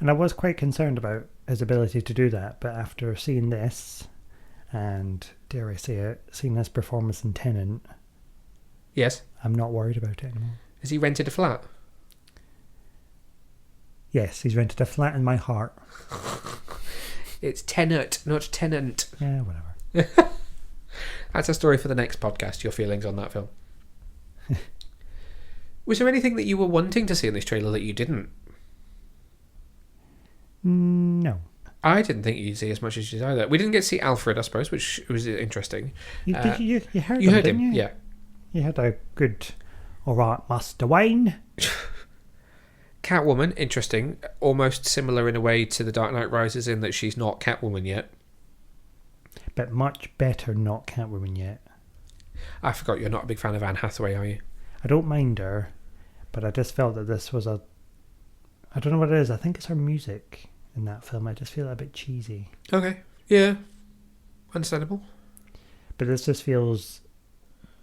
And I was quite concerned about his ability to do that, but after seeing this, and dare I say it, seeing his performance in Tenet, yes, I'm not worried about it anymore. Has he rented a flat? Yes, he's rented a flat in my heart. It's Tenet, not Tenant. Yeah, whatever. That's a story for the next podcast, your feelings on that film. Was there anything that you were wanting to see in this trailer that you didn't? No. I didn't think you'd see as much as you did either. We didn't get to see Alfred, I suppose, which was interesting. You heard you him, heard didn't him, you? yeah. You had a good, all right, Master Wayne. Catwoman, interesting. Almost similar in a way to The Dark Knight Rises in that she's not Catwoman yet. But much better not Catwoman yet. I forgot you're not a big fan of Anne Hathaway, are you? I don't mind her, but I just felt that this was I don't know what it is. I think it's her music in that film. I just feel a bit cheesy. Okay. Yeah. Understandable. But this just feels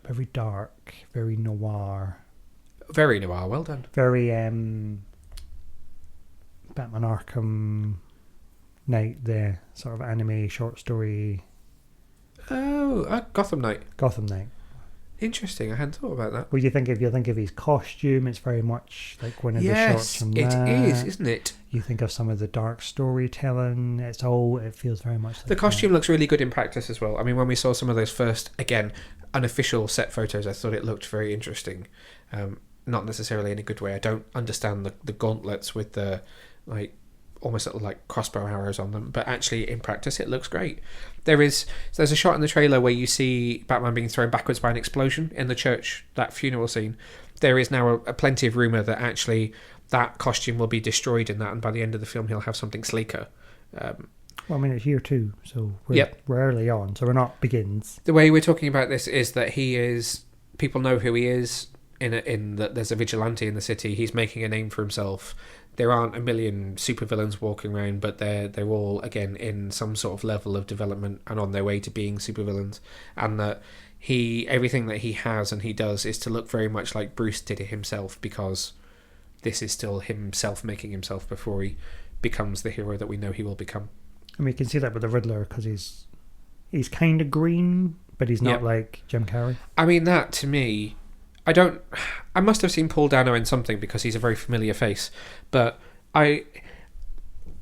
very dark, very noir. Very noir, well done. Very Batman Arkham Knight, the sort of anime short story. Oh, Gotham Knight. Gotham Knight. Interesting, I hadn't thought about that. What do you think? If you think of his costume, it's very much like one of the shorts from that. Yes, it is, isn't it? You think of some of the dark storytelling. It feels very much like the costume looks really good in practice as well. I mean, when we saw some of those first, again, unofficial set photos, I thought it looked very interesting. Not necessarily in a good way. I don't understand the gauntlets with the almost like crossbow arrows on them, but actually in practice it looks great. There's a shot in the trailer where you see Batman being thrown backwards by an explosion in the church, that funeral scene. There is now a plenty of rumour that actually that costume will be destroyed in that, and by the end of the film he'll have something sleeker. Well, I mean, it's year 2, so we're early on, so we're not begins. The way we're talking about this is that people know who he is, in that there's a vigilante in the city. He's making a name for himself. There aren't a million supervillains walking around, but they're all, again, in some sort of level of development and on their way to being supervillains. And that everything that he has and he does is to look very much like Bruce did it himself, because this is still himself making himself before he becomes the hero that we know he will become. And we can see that with the Riddler, because he's kind of green, but he's not like Jim Carrey. I mean, that to me... I must have seen Paul Dano in something because he's a very familiar face, but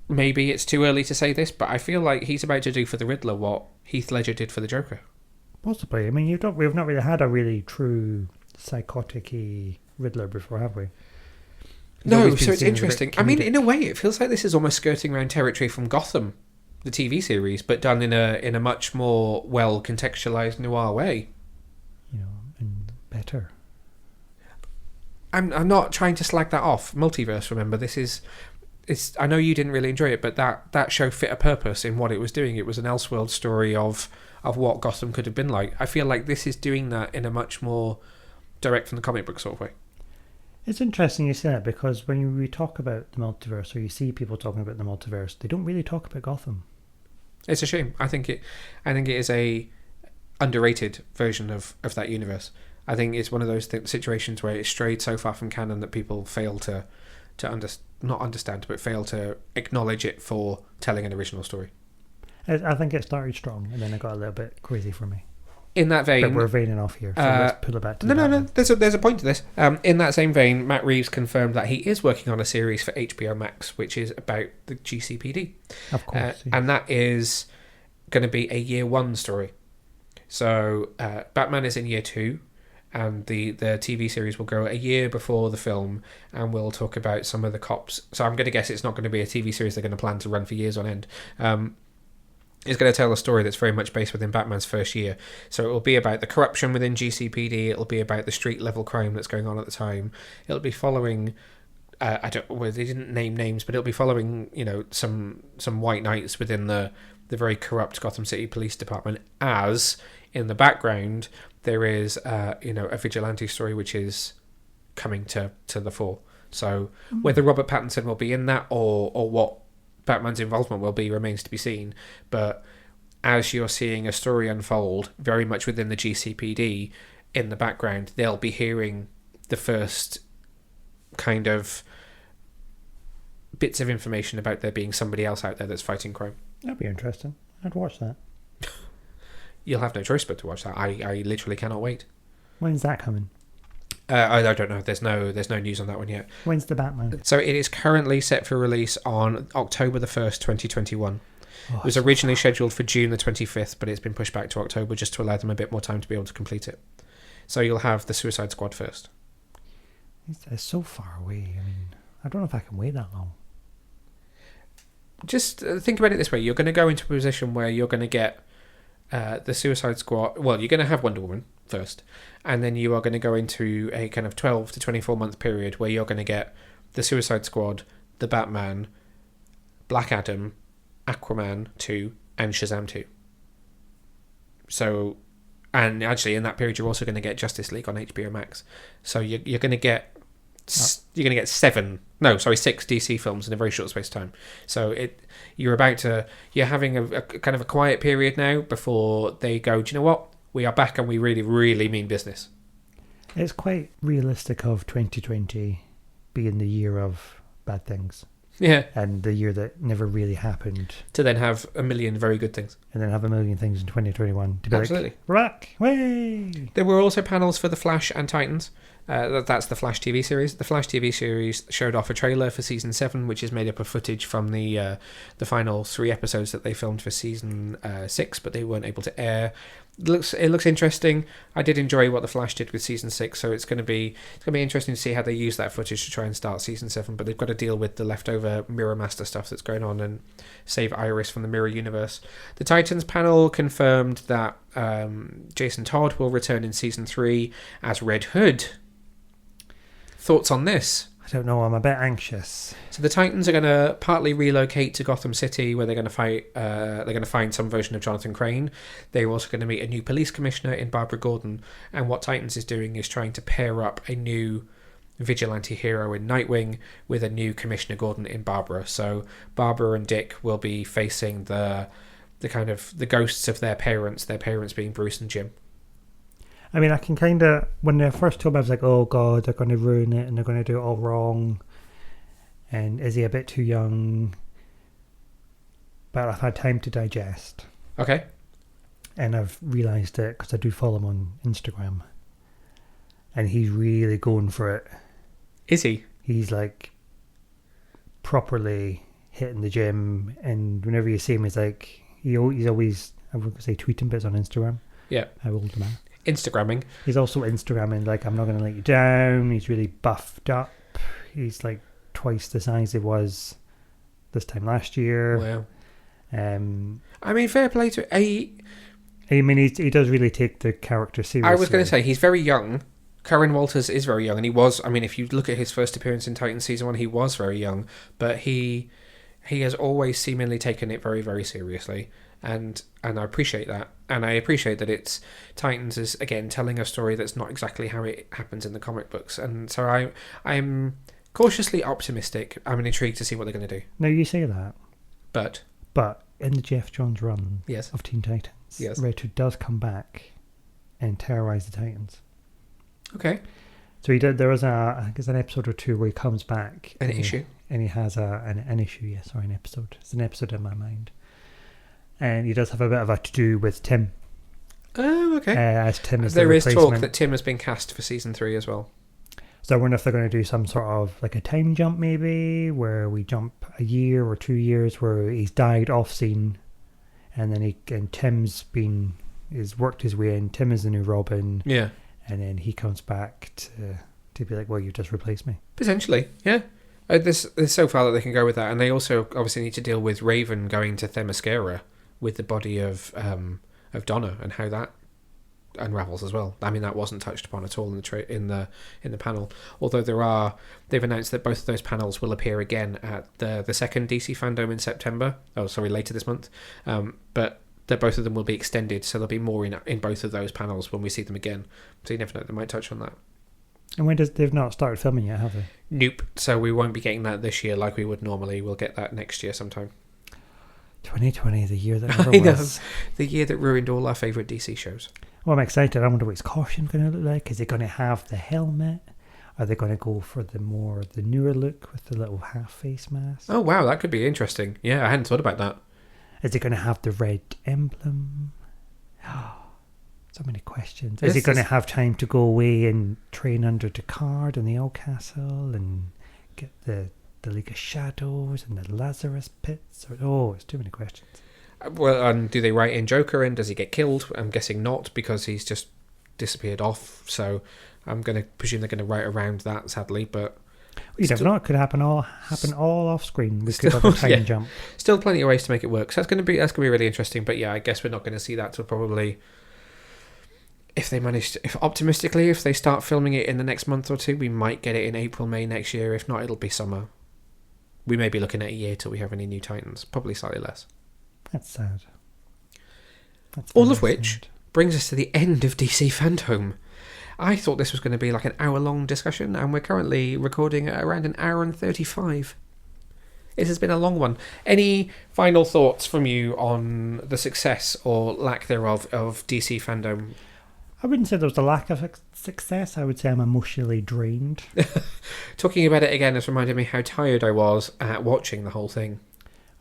maybe it's too early to say this, but I feel like he's about to do for the Riddler what Heath Ledger did for the Joker. Possibly. I mean, we've not really had a really true psychotic-y Riddler before, have we? No, so it's interesting. I mean, in a way, it feels like this is almost skirting around territory from Gotham, the TV series, but done in a much more well contextualized noir way. And better. I'm not trying to slag that off. Multiverse, remember, it's. I know you didn't really enjoy it, but that show fit a purpose in what it was doing. It was an Elseworld story of what Gotham could have been like. I feel like this is doing that in a much more direct from the comic book sort of way. It's interesting you say that, because when we talk about the multiverse, or you see people talking about the multiverse, they don't really talk about Gotham. It's a shame. I think it is a underrated version of that universe. I think it's one of those situations where it's strayed so far from canon that people fail to not understand, but fail to acknowledge it for telling an original story. I think it started strong, and then it got a little bit crazy for me. In that vein... But we're veining off here, so let's pull it back to No. There's a point to this. In that same vein, Matt Reeves confirmed that he is working on a series for HBO Max, which is about the GCPD. Of course. And that is going to be a year 1 story. So Batman is in year 2, and the TV series will go a year before the film, and we'll talk about some of the cops. So I'm going to guess it's not going to be a TV series they're going to plan to run for years on end. It's going to tell a story that's very much based within Batman's first year. So it will be about the corruption within GCPD. It'll be about the street level crime that's going on at the time. It'll be following I don't. Well, they didn't name names, but it'll be following some white knights within the very corrupt Gotham City Police Department. As in the background, there is a vigilante story which is coming to the fore. So whether Robert Pattinson will be in that or what Batman's involvement will be remains to be seen. But as you're seeing a story unfold very much within the GCPD in the background, they'll be hearing the first kind of bits of information about there being somebody else out there that's fighting crime. That'd be interesting. I'd watch that. You'll have no choice but to watch that. I literally cannot wait. When's that coming? I don't know. There's no news on that one yet. When's the Batman? So it is currently set for release on October the 1st, 2021. It was originally scheduled for June the 25th, but it's been pushed back to October just to allow them a bit more time to be able to complete it. So you'll have the Suicide Squad first. It's so far away. I mean, I don't know if I can wait that long. Just think about it this way. You're going to go into a position where you're going to get the Suicide Squad. Well, you're going to have Wonder Woman first, and then you are going to go into a kind of 12 to 24 month period where you're going to get the Suicide Squad, the Batman, Black Adam, Aquaman 2, and Shazam 2. So, and actually in that period you're also going to get Justice League on HBO Max. So you're going to get six DC films in a very short space of time. So you're having a kind of a quiet period now before they go, do you know what? We are back and we really, really mean business. It's quite realistic of 2020 being the year of bad things. Yeah. And the year that never really happened. To then have a million very good things. And then have a million things in 2021. To be absolutely. Like, we're back! Way! There were also panels for The Flash and Titans. That's the Flash TV series. The Flash TV series showed off a trailer for season 7, which is made up of footage from the final 3 episodes that they filmed for season 6, but they weren't able to air. It looks interesting. I did enjoy what the Flash did with season 6, so it's going to be interesting to see how they use that footage to try and start season 7. But they've got to deal with the leftover Mirror Master stuff that's going on and save Iris from the Mirror Universe. The Titans panel confirmed that Jason Todd will return in season 3 as Red Hood. Thoughts on this? I don't know, I'm a bit anxious. So the Titans are going to partly relocate to Gotham City, where they're going to fight. They're going to find some version of Jonathan Crane. They're also going to meet a new police commissioner in Barbara Gordon. And what Titans is doing is trying to pair up a new vigilante hero in Nightwing with a new Commissioner Gordon in Barbara. So Barbara and Dick will be facing the kind of the ghosts of their parents being Bruce and Jim. I mean, I can kind of, when they first told me, I was like, oh God, they're going to ruin it and they're going to do it all wrong. And is he a bit too young? But I've had time to digest. Okay. And I've realised it because I do follow him on Instagram. And he's really going for it. Is he? He's like properly hitting the gym. And whenever you see him, he's like, he's always, I wouldn't say tweeting, but it's on Instagram. Yeah. How old am I? Instagramming. He's also Instagramming, like, I'm not going to let you down. He's really buffed up. He's like twice the size he was this time last year. Wow. I mean, fair play to... I mean, he does really take the character seriously. I was going to say, he's very young. Karen Walters is very young, and he was... I mean, if you look at his first appearance in Titans Season 1, he was very young, but he has always seemingly taken it very, very seriously. And I appreciate that. And I appreciate that it's Titans is, again, telling a story that's not exactly how it happens in the comic books. And so I'm cautiously optimistic. I'm intrigued to see what they're going to do. Now, you say that. But in the Jeff Johns run of Teen Titans, Red Hood does come back and terrorise the Titans. Okay. So he did. There was I think it's an episode or two where he comes back. An issue. And he has an issue, an episode. It's an episode in my mind. And he does have a bit of a to-do with Tim. Oh, okay. As Tim is there the is talk that Tim has been cast for season 3 as well. So I wonder if they're going to do some sort of like a time jump maybe, where we jump a year or 2 years where he's died off scene, and then Tim's worked his way in. Tim is the new Robin. Yeah. And then he comes back to be like, well, you just replaced me. Potentially, yeah. There's so far that they can go with that, and they also obviously need to deal with Raven going to Themyscira with the body of Donna, and how that unravels as well. I mean, that wasn't touched upon at all in the panel. Although they've announced that both of those panels will appear again at the second DC FanDome in September. Oh, sorry, later this month. But that both of them will be extended, so there'll be more in both of those panels when we see them again. So you never know, they might touch on that. And they've not started filming yet, have they? Nope. So we won't be getting that this year like we would normally. We'll get that next year sometime. 2020, the year that never was. The year that ruined all our favourite DC shows. Well, I'm excited. I wonder what his costume going to look like. Is it going to have the helmet? Are they going to go for the newer look with the little half face mask? Oh, wow, that could be interesting. Yeah, I hadn't thought about that. Is it going to have the red emblem? So many questions. Is he going to have time to go away and train under Descartes in the Old Castle and get the League of Shadows and the Lazarus Pits? It's too many questions. Well, and do they write in Joker and does he get killed? I'm guessing not, because he's just disappeared off. So I'm going to presume they're going to write around that, sadly. But you don't know. It could happen all off screen. We could have a time jump. Still plenty of ways to make it work. So that's going to be really interesting. But yeah, I guess we're not going to see that till probably, if they start filming it in the next month or two, we might get it in April, May next year. If not, it'll be summer. We may be looking at a year till we have any new Titans. Probably slightly less. That's sad. All of which brings us to the end of DC FanDome. I thought this was going to be like an hour-long discussion, and we're currently recording at around an hour and 35. It has been a long one. Any final thoughts from you on the success or lack thereof of DC FanDome? I wouldn't say there was a lack of success. I would say I'm emotionally drained. Talking about it again has reminded me how tired I was at watching the whole thing.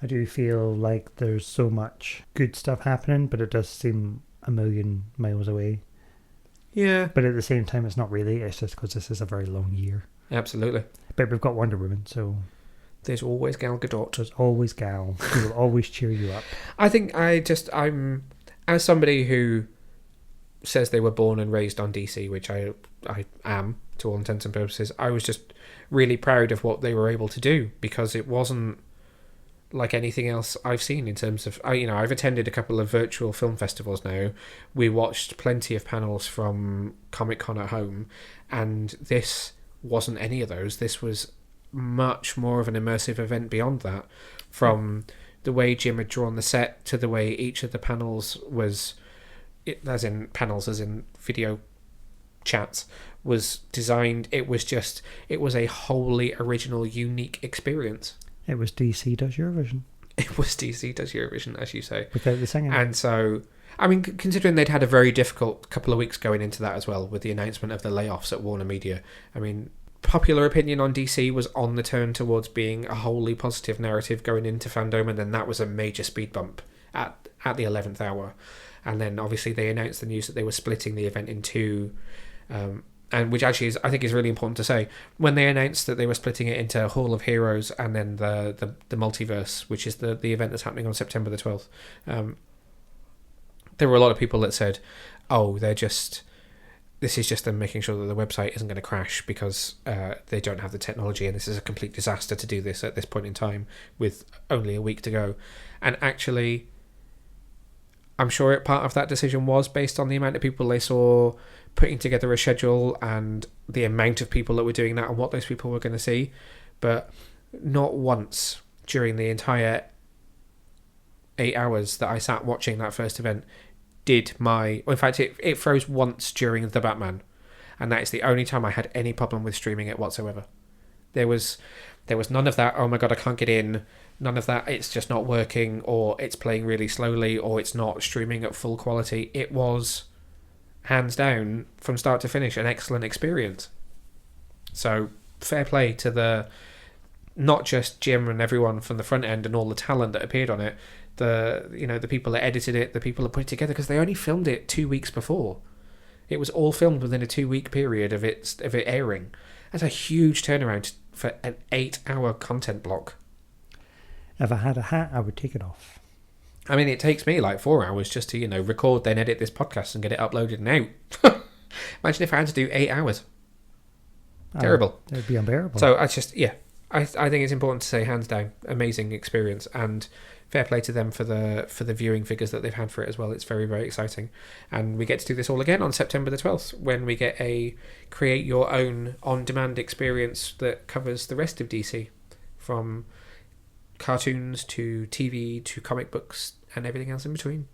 I do feel like there's so much good stuff happening, but it does seem a million miles away. Yeah. But at the same time, it's not really. It's just because this is a very long year. Absolutely. But we've got Wonder Woman, so... There's always Gal Gadot. There's always Gal. She will always cheer you up. I think I'm... As somebody who says they were born and raised on DC, which I am, to all intents and purposes, I was just really proud of what they were able to do, because it wasn't like anything else I've seen in terms of... I've attended a couple of virtual film festivals now. We watched plenty of panels from Comic-Con at home, and this wasn't any of those. This was much more of an immersive event beyond that. From the way Jim had drawn the set to the way each of the panels was... as in video chats, was designed. It was a wholly original, unique experience. It was DC Does Eurovision. It was DC Does Eurovision, as you say. Without the singing. And so, I mean, considering they'd had a very difficult couple of weeks going into that as well, with the announcement of the layoffs at Warner Media, I mean, popular opinion on DC was on the turn towards being a wholly positive narrative going into FanDome, and then that was a major speed bump at the 11th hour. And then obviously they announced the news that they were splitting the event in two, and which actually I think is really important to say. When they announced that they were splitting it into Hall of Heroes and then the Multiverse, which is the event that's happening on September the 12th, there were a lot of people that said, this is just them making sure that the website isn't going to crash because they don't have the technology, and this is a complete disaster to do this at this point in time with only a week to go. And actually, I'm sure part of that decision was based on the amount of people they saw putting together a schedule and the amount of people that were doing that and what those people were going to see. But not once during the entire 8 hours that I sat watching that first event in fact, it froze once during the Batman, and that is the only time I had any problem with streaming it whatsoever. There was none of that, oh my god, I can't get in, none of that, it's just not working, or it's playing really slowly, or it's not streaming at full quality. It was, hands down, from start to finish, an excellent experience. So, fair play to not just Jim and everyone from the front end and all the talent that appeared on it, the people that edited it, the people that put it together, because they only filmed it 2 weeks before. It was all filmed within a 2-week period of it airing. That's a huge turnaround for an 8-hour content block. If I had a hat, I would take it off. I mean, it takes me like 4 hours just to, record, then edit this podcast and get it uploaded and out. Imagine if I had to do 8 hours. Terrible. It would be unbearable. So I just, I think it's important to say, hands down, amazing experience, and fair play to them for the viewing figures that they've had for it as well. It's very, very exciting, and we get to do this all again on September the 12th when we get a create your own on-demand experience that covers the rest of DC, from cartoons to TV to comic books and everything else in between.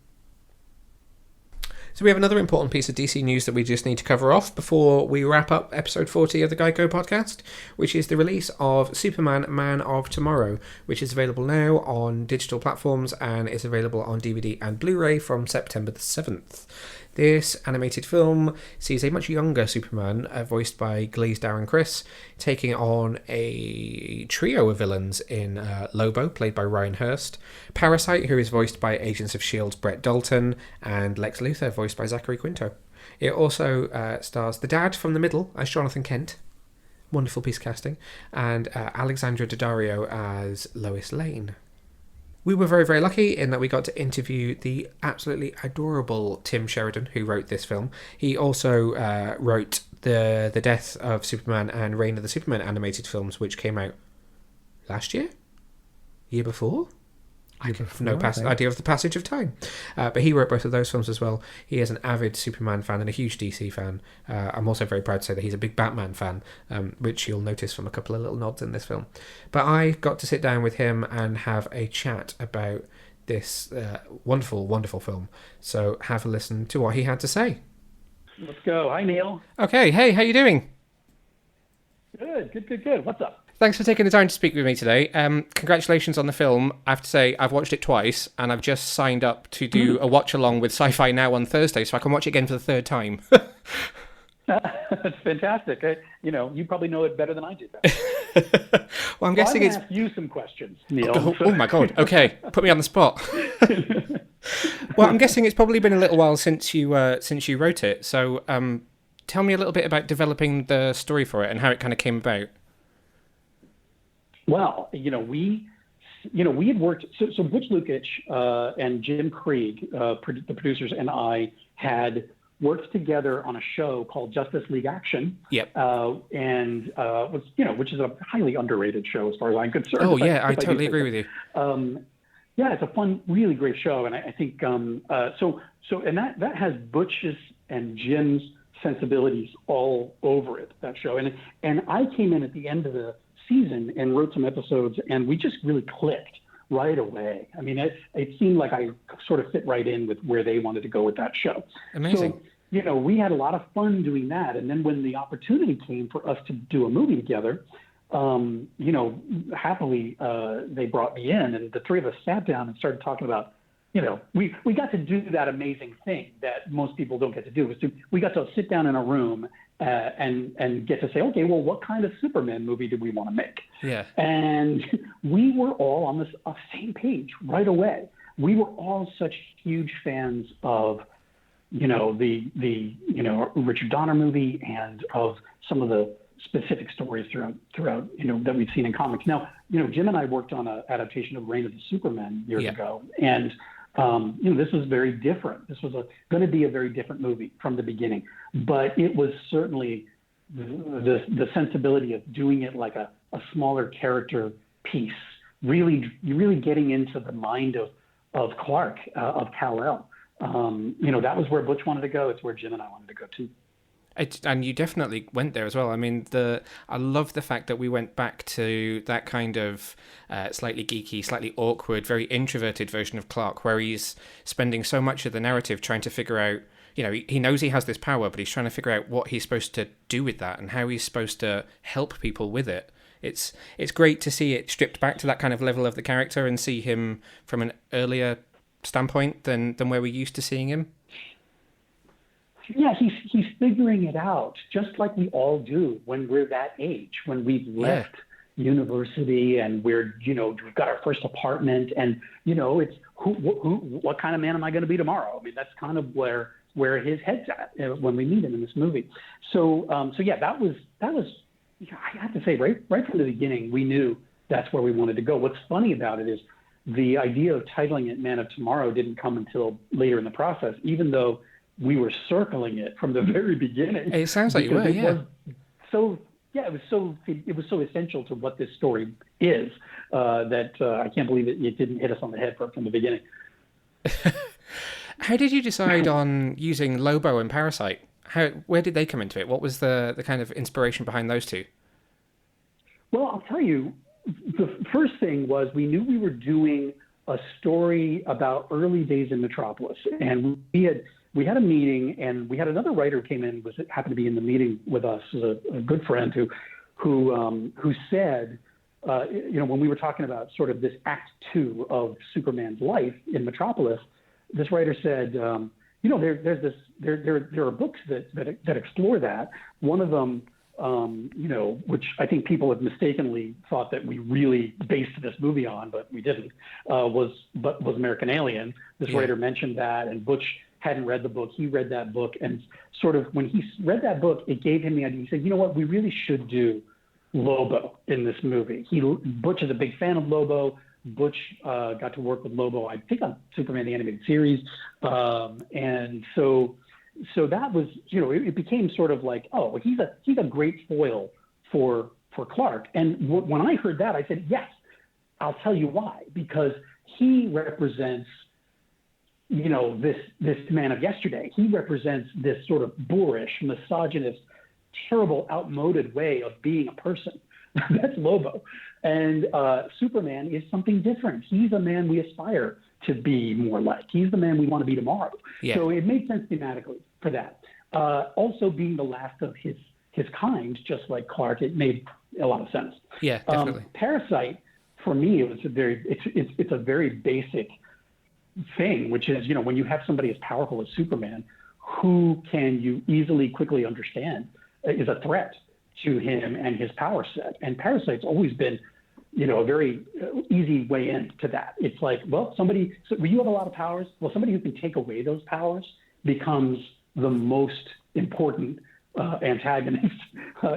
So we have another important piece of DC news that we just need to cover off before we wrap up episode 40 of the GYCO podcast, which is the release of Superman Man of Tomorrow, which is available now on digital platforms and is available on DVD and Blu-ray from September the 7th. This animated film sees a much younger Superman, voiced by Glee's Darren Criss, taking on a trio of villains in Lobo, played by Ryan Hurst, Parasite, who is voiced by Agents of S.H.I.E.L.'s Brett Dalton, and Lex Luthor, voiced by Zachary Quinto. It also stars the dad from The Middle as Jonathan Kent, wonderful piece of casting, and Alexandra Daddario as Lois Lane. We were very, very lucky in that we got to interview the absolutely adorable Tim Sheridan, who wrote this film. He also wrote the Death of Superman and Reign of the Superman animated films, which came out last year? Year before? I have no idea of the passage of time. But he wrote both of those films as well. He is an avid Superman fan and a huge DC fan. I'm also very proud to say that he's a big Batman fan, which you'll notice from a couple of little nods in this film. But I got to sit down with him and have a chat about this wonderful, wonderful film. So have a listen to what he had to say. Let's go. Hi, Neil. Okay, hey, how you doing? Good. What's up? Thanks for taking the time to speak with me today. Congratulations on the film. I have to say, I've watched it twice, and I've just signed up to do a watch-along with Sci-Fi Now on Thursday, so I can watch it again for the third time. That's fantastic. You probably know it better than I do. Well, I'm guessing it's... I'll ask you some questions, Neil. Oh my God. Okay, put me on the spot. Well, I'm guessing it's probably been a little while since you wrote it, so tell me a little bit about developing the story for it and how it kind of came about. Well, we had worked. So Butch Lukic and Jim Krieg, the producers, and I had worked together on a show called Justice League Action. Yep. Which is a highly underrated show as far as I'm concerned. Oh yeah, I totally agree with you. Yeah, it's a fun, really great show, and I think and that has Butch's and Jim's sensibilities all over it. That show, and I came in at the end of the season and wrote some episodes, and we just really clicked right away. I mean, it seemed like I sort of fit right in with where they wanted to go with that show. Amazing. So, we had a lot of fun doing that. And then when the opportunity came for us to do a movie together, happily they brought me in, and the three of us sat down and started talking about, we got to do that amazing thing that most people don't get to do. We got to sit down in a room and get to say, okay, well, what kind of Superman movie do we want to make? Yeah. And we were all on the same page right away. We were all such huge fans of, the Richard Donner movie and of some of the specific stories throughout, that we've seen in comics. Now, Jim and I worked on an adaptation of Reign of the Superman years ago, and this was very different. This was going to be a very different movie from the beginning, but it was certainly the sensibility of doing it like a smaller character piece, really getting into the mind of Clark, of Kal-El. That was where Butch wanted to go. It's where Jim and I wanted to go too. And you definitely went there as well. I mean, I love the fact that we went back to that kind of slightly geeky, slightly awkward, very introverted version of Clark, where he's spending so much of the narrative trying to figure out, he knows he has this power, but he's trying to figure out what he's supposed to do with that and how he's supposed to help people with it. It's great to see it stripped back to that kind of level of the character and see him from an earlier standpoint than where we're used to seeing him. Yeah, he's figuring it out, just like we all do when we're that age, when we've left university and we've got our first apartment, and it's what kind of man am I going to be tomorrow? I mean, that's kind of where his head's at when we meet him in this movie. So that was I have to say right from the beginning we knew that's where we wanted to go. What's funny about it is the idea of titling it Man of Tomorrow didn't come until later in the process, even though we were circling it from the very beginning. It sounds like you were, yeah. Was yeah, it was so essential to what this story is that I can't believe it didn't hit us on the head from the beginning. How did you decide on using Lobo and Parasite? Where did they come into it? What was the kind of inspiration behind those two? Well, I'll tell you, the first thing was we knew we were doing a story about early days in Metropolis, and we had a meeting, and we had another writer who came in, happened to be in the meeting with us, a good friend who said, when we were talking about sort of this Act 2 of Superman's life in Metropolis, this writer said, there are books that explore that. One of them, which I think people have mistakenly thought that we really based this movie on, but we didn't, was American Alien. This writer mentioned that, and Butch hadn't read the book. He read that book, and sort of when he read that book, it gave him the idea. He said, you know what, we really should do Lobo in this movie. Butch is a big fan of Lobo. Butch got to work with Lobo, I think, on Superman the Animated Series. And so that was, it became sort of like, oh, he's a great foil for Clark. And when I heard that, I said, yes, I'll tell you why. Because he represents, this man of yesterday. He represents this sort of boorish, misogynist, terrible, outmoded way of being a person. That's Lobo. And Superman is something different. He's a man we aspire to be more like. He's the man we want to be tomorrow. Yeah. So it made sense thematically for that. Also, being the last of his kind, just like Clark, it made a lot of sense. Yeah, definitely. Parasite, for me, it was it's a very basic thing, which is, when you have somebody as powerful as Superman, who can you easily, quickly understand is a threat to him and his power set. And Parasite's always been, a very easy way into that. It's like, well, you have a lot of powers. Well, somebody who can take away those powers becomes the most important antagonist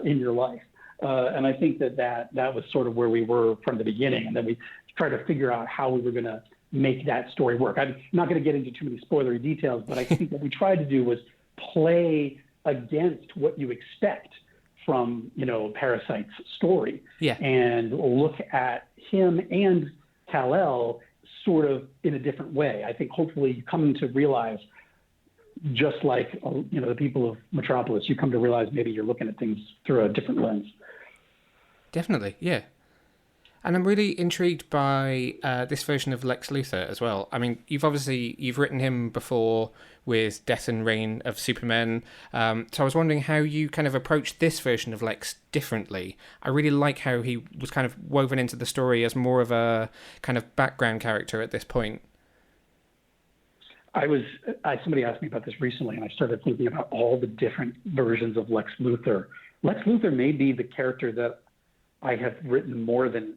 in your life. And I think that was sort of where we were from the beginning. And then we tried to figure out how we were going to make that story work. I'm not going to get into too many spoilery details, but I think what we tried to do was play against what you expect from, Parasite's story, and look at him and Kal-El sort of in a different way. I think hopefully you come to realize, just like, the people of Metropolis, you come to realize maybe you're looking at things through a different lens. Definitely, yeah. And I'm really intrigued by this version of Lex Luthor as well. I mean, you've written him before with Death and Reign of Superman. So I was wondering how you kind of approached this version of Lex differently. I really like how he was kind of woven into the story as more of a kind of background character at this point. Somebody asked me about this recently, and I started thinking about all the different versions of Lex Luthor. Lex Luthor may be the character that I have written more than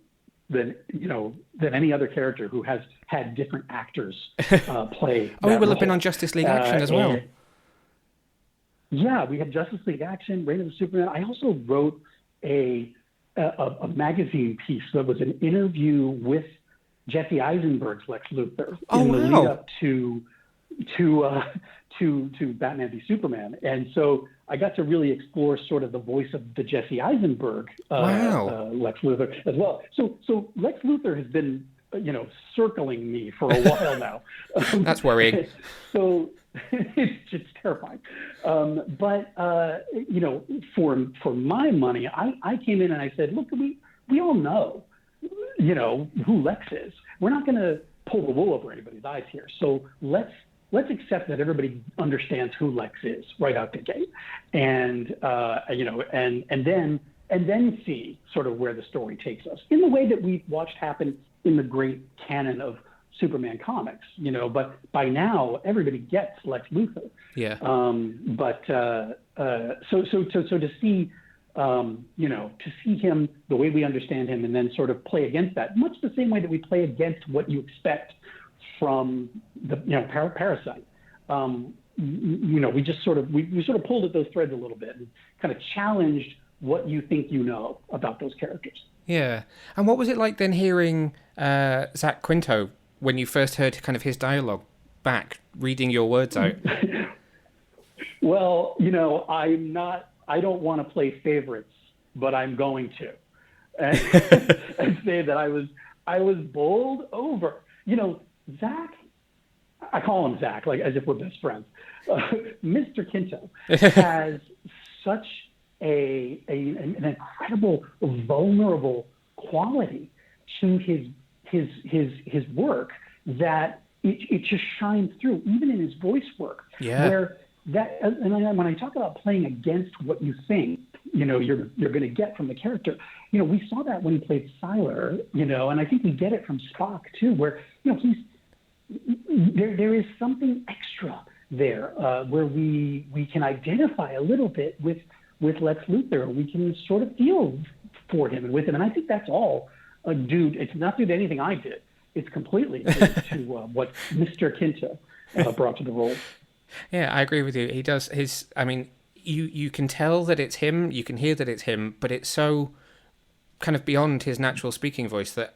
any other character who has had different actors play. He will have been on Justice League Action as well. Yeah, we had Justice League Action, Reign of the Superman. I also wrote a magazine piece that was an interview with Jesse Eisenberg's Lex Luthor in the lead up to Batman v Superman. And so I got to really explore sort of the voice of the Jesse Eisenberg Lex Luthor as well. So Lex Luthor has been, circling me for a while now. That's worrying. So it's just terrifying. But for my money, I came in and I said, look, we all know, who Lex is. We're not going to pull the wool over anybody's eyes here. So let's accept that everybody understands who Lex is right out the gate, and then see sort of where the story takes us in the way that we've watched happen in the great canon of Superman comics. But by now everybody gets Lex Luthor. Yeah. So to see. To see him the way we understand him, and then sort of play against that, much the same way that we play against what you expect from the Parasite. We just sort of pulled at those threads a little bit and kind of challenged what you think about those characters. Yeah. And what was it like then hearing Zack Quinto when you first heard kind of his dialogue back, reading your words out? Well, I don't want to play favorites but I'm going to, and, and say that I was bowled over. You know, Zack, I call him Zack, like as if we're best friends. Mr. Kinto has such an incredible, vulnerable quality to his work that it just shines through, even in his voice work. Yeah. Where that, and when I talk about playing against what you think, you know, you're going to get from the character, you know, we saw that when he played Sylar, you know, and I think we get it from Spock too, where, you know, there is something extra there where we can identify a little bit with Lex Luthor. We can sort of feel for him and with him, and I think that's all due. It's not due to anything I did. It's completely due to what Mr. Kinto brought to the role. Yeah, I agree with you. He does his. I mean, you can tell that it's him. You can hear that it's him, but it's so kind of beyond his natural speaking voice that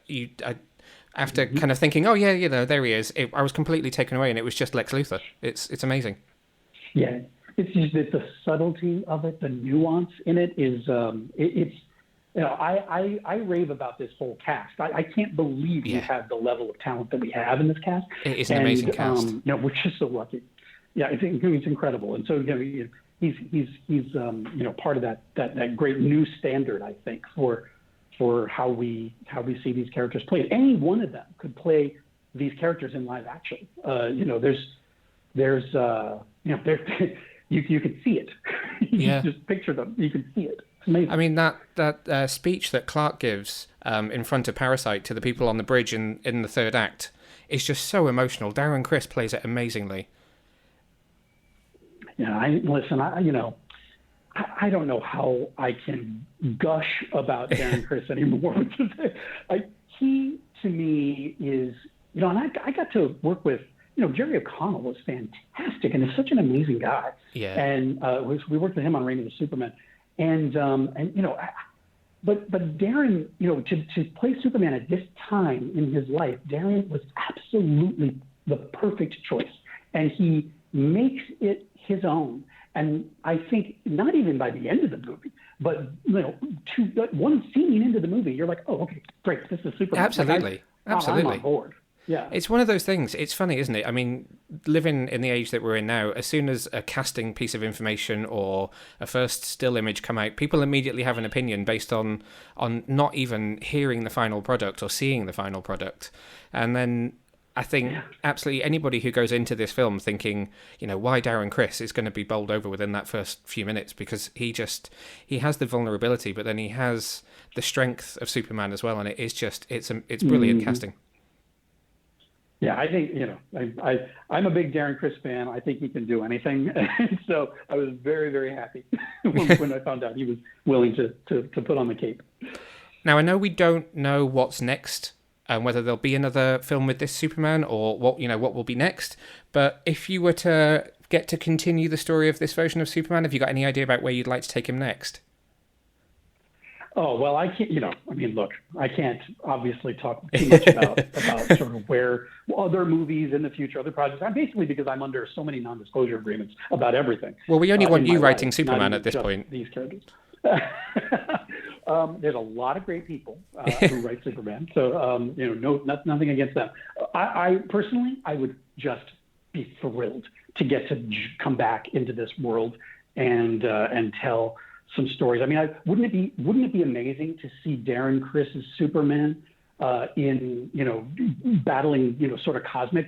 after kind of thinking, oh yeah, you know, there he is, I was completely taken away, and it was just Lex Luthor. It's amazing. Yeah, it's just the subtlety of it, the nuance in it is it's. You know, I rave about this whole cast. I can't believe we have the level of talent that we have in this cast. It is an amazing cast. You know, we're just so lucky. Yeah, it's incredible. And so, you know, he's you know, part of that great new standard, I think, for how we see these characters played. Any one of them could play these characters in live action. You know, there's you know, you could see it. You just picture them. You can see it. It's amazing. I mean, that speech that Clark gives in front of Parasite to the people on the bridge in the third act is just so emotional. Darren Criss plays it amazingly. Yeah, you know, I don't know how I can gush about Darren Criss anymore. He, to me, is, you know, and I got to work with, you know, Jerry O'Connell was fantastic and is such an amazing guy. Yeah. And we worked with him on Reign of the Superman. And you know, but Darren, you know, to play Superman at this time in his life, Darren was absolutely the perfect choice. And he makes it his own. And I think not even by the end of the movie, but, you know, one scene into the movie, you're like, oh, okay, great, this is Superman. Absolutely. Absolutely. I'm on board. Yeah. It's one of those things. It's funny, isn't it? I mean, living in the age that we're in now, as soon as a casting piece of information or a first still image come out, people immediately have an opinion based on not even hearing the final product or seeing the final product. And then I think absolutely anybody who goes into this film thinking, you know, why Darren Criss is going to be bowled over within that first few minutes, because he has the vulnerability, but then he has the strength of Superman as well. And it is just, it's brilliant casting. Yeah, I think, you know, I'm a big Darren Criss fan. I think he can do anything. And so I was very, very happy when I found out he was willing to put on the cape. Now, I know we don't know what's next, whether there'll be another film with this Superman or what will be next. But if you were to get to continue the story of this version of Superman, have you got any idea about where you'd like to take him next? Oh, well, I can't, you know, I mean, look, I can't obviously talk too much about sort of where other movies in the future, other projects. Basically because I'm under so many non-disclosure agreements about everything. Well, we only want you writing Superman at this point. These characters. There's a lot of great people who write Superman. So, you know, nothing against them. I personally, I would just be thrilled to get to come back into this world and tell some stories. I mean, wouldn't it be amazing to see Darren Criss's Superman in, you know, battling, you know, sort of cosmic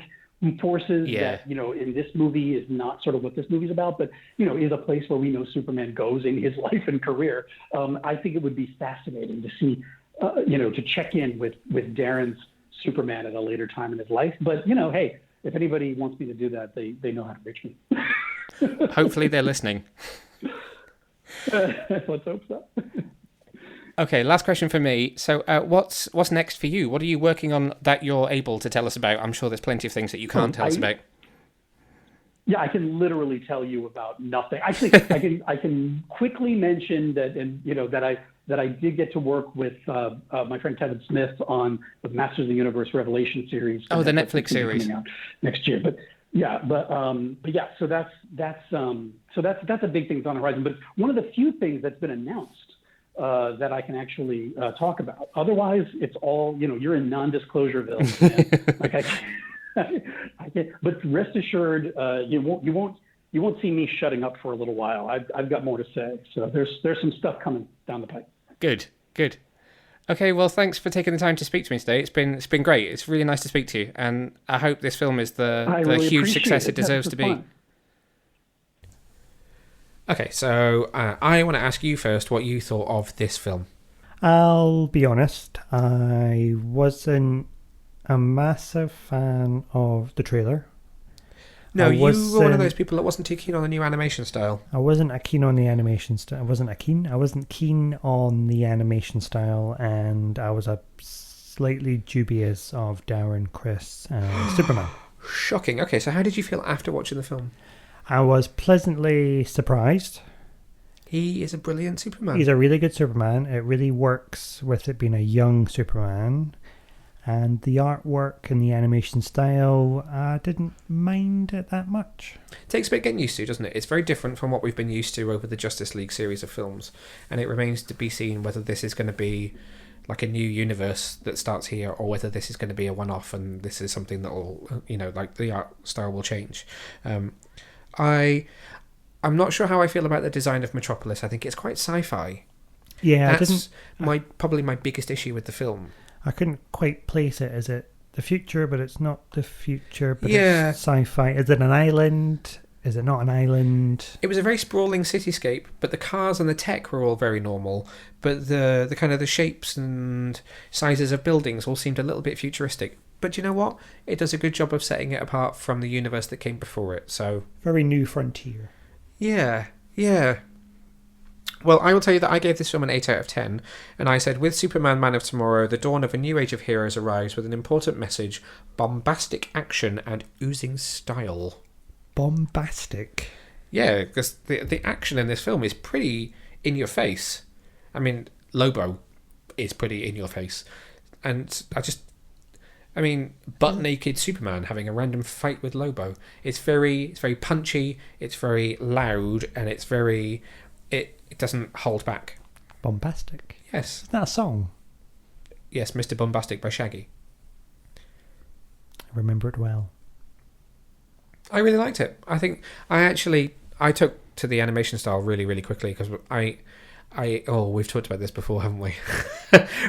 forces that, you know, in this movie is not sort of what this movie's about, but, you know, is a place where we know Superman goes in his life and career. I think it would be fascinating to see, you know, to check in with Darren's Superman at a later time in his life. But, you know, hey, if anybody wants me to do that, they know how to reach me. Hopefully they're listening. Let's hope so. Okay, last question for me. So what's next for you? What are you working on that you're able to tell us about? I'm sure there's plenty of things that you can't tell us about. Yeah, I can literally tell you about nothing. Actually, I can quickly mention that, and you know, that I did get to work with my friend Kevin Smith on the Masters of the Universe Revelation series. Oh, the Netflix series coming out next year. But yeah, so that's a big thing that's on the horizon. But one of the few things that's been announced that I can actually talk about. Otherwise, it's all, you're in non-disclosureville. And, like I can't. But rest assured, you won't see me shutting up for a little while. I've got more to say. So there's some stuff coming down the pipe. Good. Okay, well, thanks for taking the time to speak to me today. It's been great. It's really nice to speak to you, and I hope this film is the really huge success it deserves to be. Fun. Okay, so I want to ask you first what you thought of this film. I'll be honest, I wasn't a massive fan of the trailer. No, you were one of those people that wasn't too keen on the new animation style. I wasn't keen on the animation style. I wasn't keen on the animation style, and I was slightly dubious of Darren, Criss, and Superman. Shocking. Okay, so how did you feel after watching the film? I was pleasantly surprised. He is a brilliant Superman. He's a really good Superman. It really works with it being a young Superman. And the artwork and the animation style, I didn't mind it that much. It takes a bit getting used to, doesn't it? It's very different from what we've been used to over the Justice League series of films. And it remains to be seen whether this is going to be like a new universe that starts here, or whether this is going to be a one-off and this is something that will, like the art style will change. I'm not sure how I feel about the design of Metropolis. I think it's quite sci-fi. Yeah, that's probably my biggest issue with the film. I couldn't quite place it. Is it the future, but it's not the future, but it's sci-fi? Is it an island? Is it not an island? It was a very sprawling cityscape, but the cars and the tech were all very normal. But the kind of the shapes and sizes of buildings all seemed a little bit futuristic. But you know what? It does a good job of setting it apart from the universe that came before it. So very new frontier. Yeah. Well, I will tell you that I gave this film an 8 out of 10, and I said, with Superman Man of Tomorrow, the dawn of a new age of heroes arrives with an important message, bombastic action and oozing style. Bombastic? Yeah, because the action in this film is pretty in your face. I mean, Lobo is pretty in your face. And butt-naked Superman having a random fight with Lobo. It's very punchy, it's very loud, and it's very... It doesn't hold back. Bombastic? Yes. Isn't that a song? Yes, Mr. Bombastic by Shaggy. I remember it well. I really liked it. I think I took to the animation style really, really quickly because we've talked about this before, haven't we?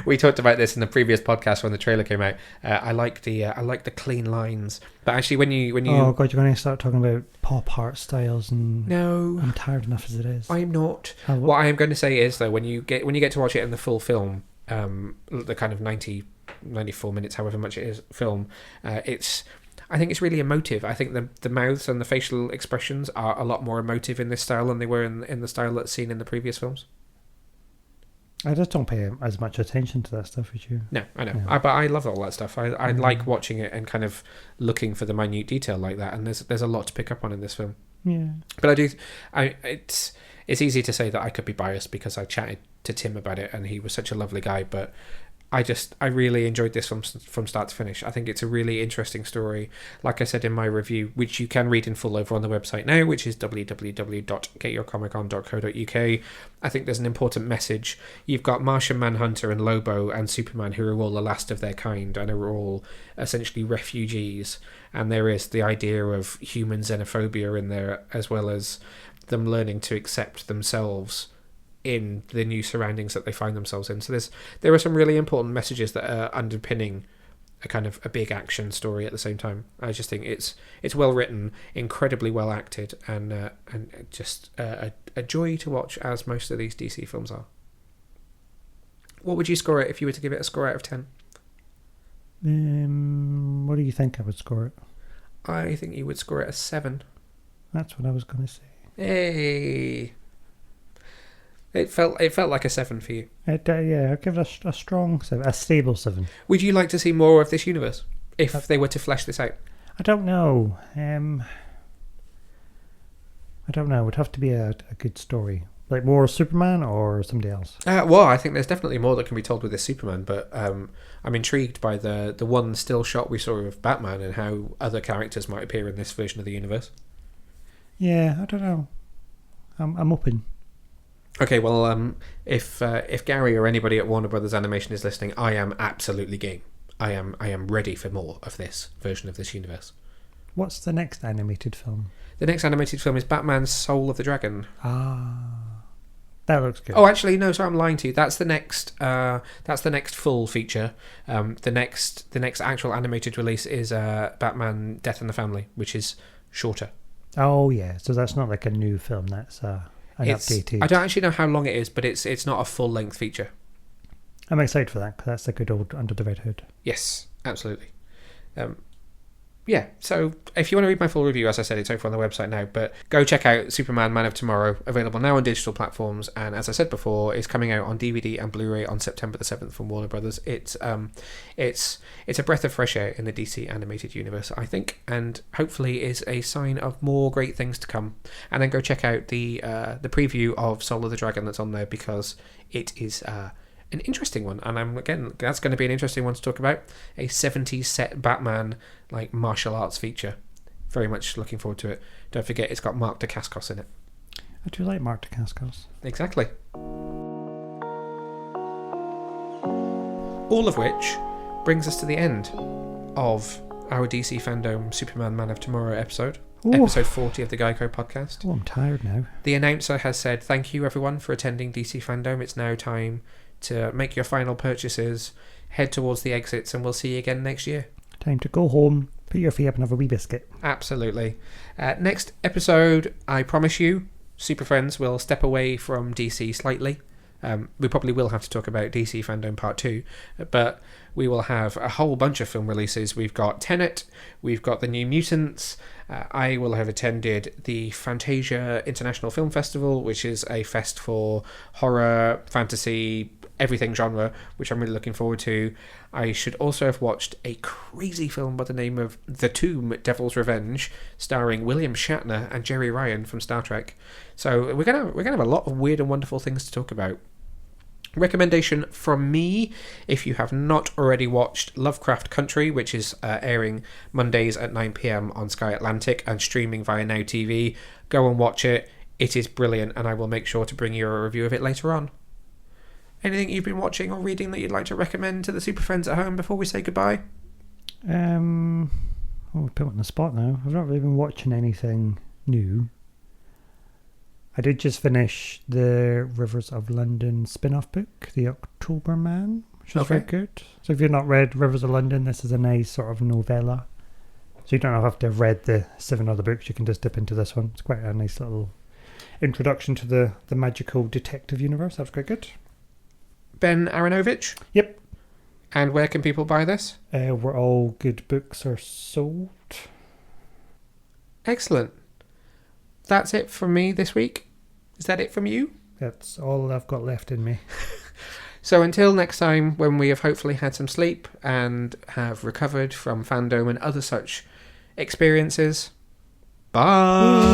We talked about this in the previous podcast when the trailer came out. I like the clean lines, but actually when you oh god, you're going to start talking about pop art styles and no, I'm tired enough as it is. I'm not. What I am going to say is though, when you get to watch it in the full film, the kind of 94 minutes, however much it is film, I think it's really emotive. I think the mouths and the facial expressions are a lot more emotive in this style than they were in the style that's seen in the previous films. I just don't pay as much attention to that stuff as you. No, I know. Yeah. But I love all that stuff. I like watching it and kind of looking for the minute detail like that. And there's a lot to pick up on in this film. Yeah. But it's easy to say that I could be biased because I chatted to Tim about it and he was such a lovely guy. But I really enjoyed this from start to finish. I think it's a really interesting story. Like I said in my review, which you can read in full over on the website now, which is www.getyourcomiccon.co.uk. I think there's an important message. You've got Martian Manhunter and Lobo and Superman, who are all the last of their kind and are all essentially refugees. And there is the idea of human xenophobia in there, as well as them learning to accept themselves in the new surroundings that they find themselves in. So there are some really important messages that are underpinning a kind of a big action story at the same time. I just think it's well written, incredibly well acted, and just a joy to watch, as most of these DC films are. What would you score it if you were to give it a score out of 10? What do you think I would score it? I think you would score it a 7. That's what I was going to say. Hey. It felt like a 7 for you. Yeah, I'd give it a strong 7, a stable 7. Would you like to see more of this universe if they were to flesh this out? I don't know. I don't know. It would have to be a good story, like more Superman or somebody else. Well, I think there's definitely more that can be told with this Superman, but I'm intrigued by the one still shot we saw of Batman and how other characters might appear in this version of the universe. Yeah, I don't know. I'm open. Okay, well, if Gary or anybody at Warner Brothers Animation is listening, I am absolutely game. I am ready for more of this version of this universe. What's the next animated film? The next animated film is Batman: Soul of the Dragon. That looks good. Oh, actually, no. Sorry, I'm lying to you. That's the next. That's the next full feature. The next actual animated release is Batman: Death in the Family, which is shorter. Oh yeah, so that's not like a new film. That's an updated. I don't actually know how long it is, but it's not a full length feature. I'm excited for that because that's a good old Under the Red Hood. Yes, absolutely. Yeah, so if you want to read my full review, as I said, it's over on the website now, but go check out Superman Man of Tomorrow, available now on digital platforms, and as I said before, is coming out on DVD and Blu-ray on September the 7th from Warner Brothers. It's a breath of fresh air in the DC animated universe, I think, and hopefully is a sign of more great things to come. And then go check out the preview of Soul of the Dragon that's on there, because it is an interesting one, and that's going to be an interesting one to talk about. A 70s set Batman like martial arts feature. Very much looking forward to it. Don't forget, it's got Mark Dacascos in it. I do like Mark Dacascos. Exactly. All of which brings us to the end of our DC FanDome Superman Man of Tomorrow episode. Ooh. Episode 40 of the GYCO podcast. Oh, I'm tired now. The announcer has said, thank you everyone for attending DC FanDome. It's now time to make your final purchases, head towards the exits, and we'll see you again next year. Time to go home, put your feet up and have a wee biscuit. Absolutely. Next episode, I promise you, Super Friends will step away from DC slightly. We probably will have to talk about DC FanDome Part 2, but we will have a whole bunch of film releases. We've got Tenet, we've got The New Mutants. I will have attended the Fantasia International Film Festival, which is a fest for horror, fantasy, everything genre, which I'm really looking forward to. I should also have watched a crazy film by the name of The Tomb, Devil's Revenge, starring William Shatner and Jerry Ryan from Star Trek. So we're gonna have a lot of weird and wonderful things to talk about. Recommendation from me, if you have not already watched Lovecraft Country, which is airing Mondays at 9 p.m. on Sky Atlantic and streaming via Now TV, go and watch it. It is brilliant, and I will make sure to bring you a review of it later on. Anything you've been watching or reading that you'd like to recommend to the super friends at home before we say goodbye? We put it on the spot now. I've not really been watching anything new. I did just finish the Rivers of London spin-off book, The October Man, which is very good. So if you've not read Rivers of London, this is a nice sort of novella. So you don't have to have read the 7 other books, you can just dip into this one. It's quite a nice little introduction to the magical detective universe. That's quite good. Ben Aronovich? Yep. And where can people buy this? Where all good books are sold. Excellent. That's it from me this week. Is that it from you? That's all I've got left in me. So until next time, when we have hopefully had some sleep and have recovered from FanDome and other such experiences, bye!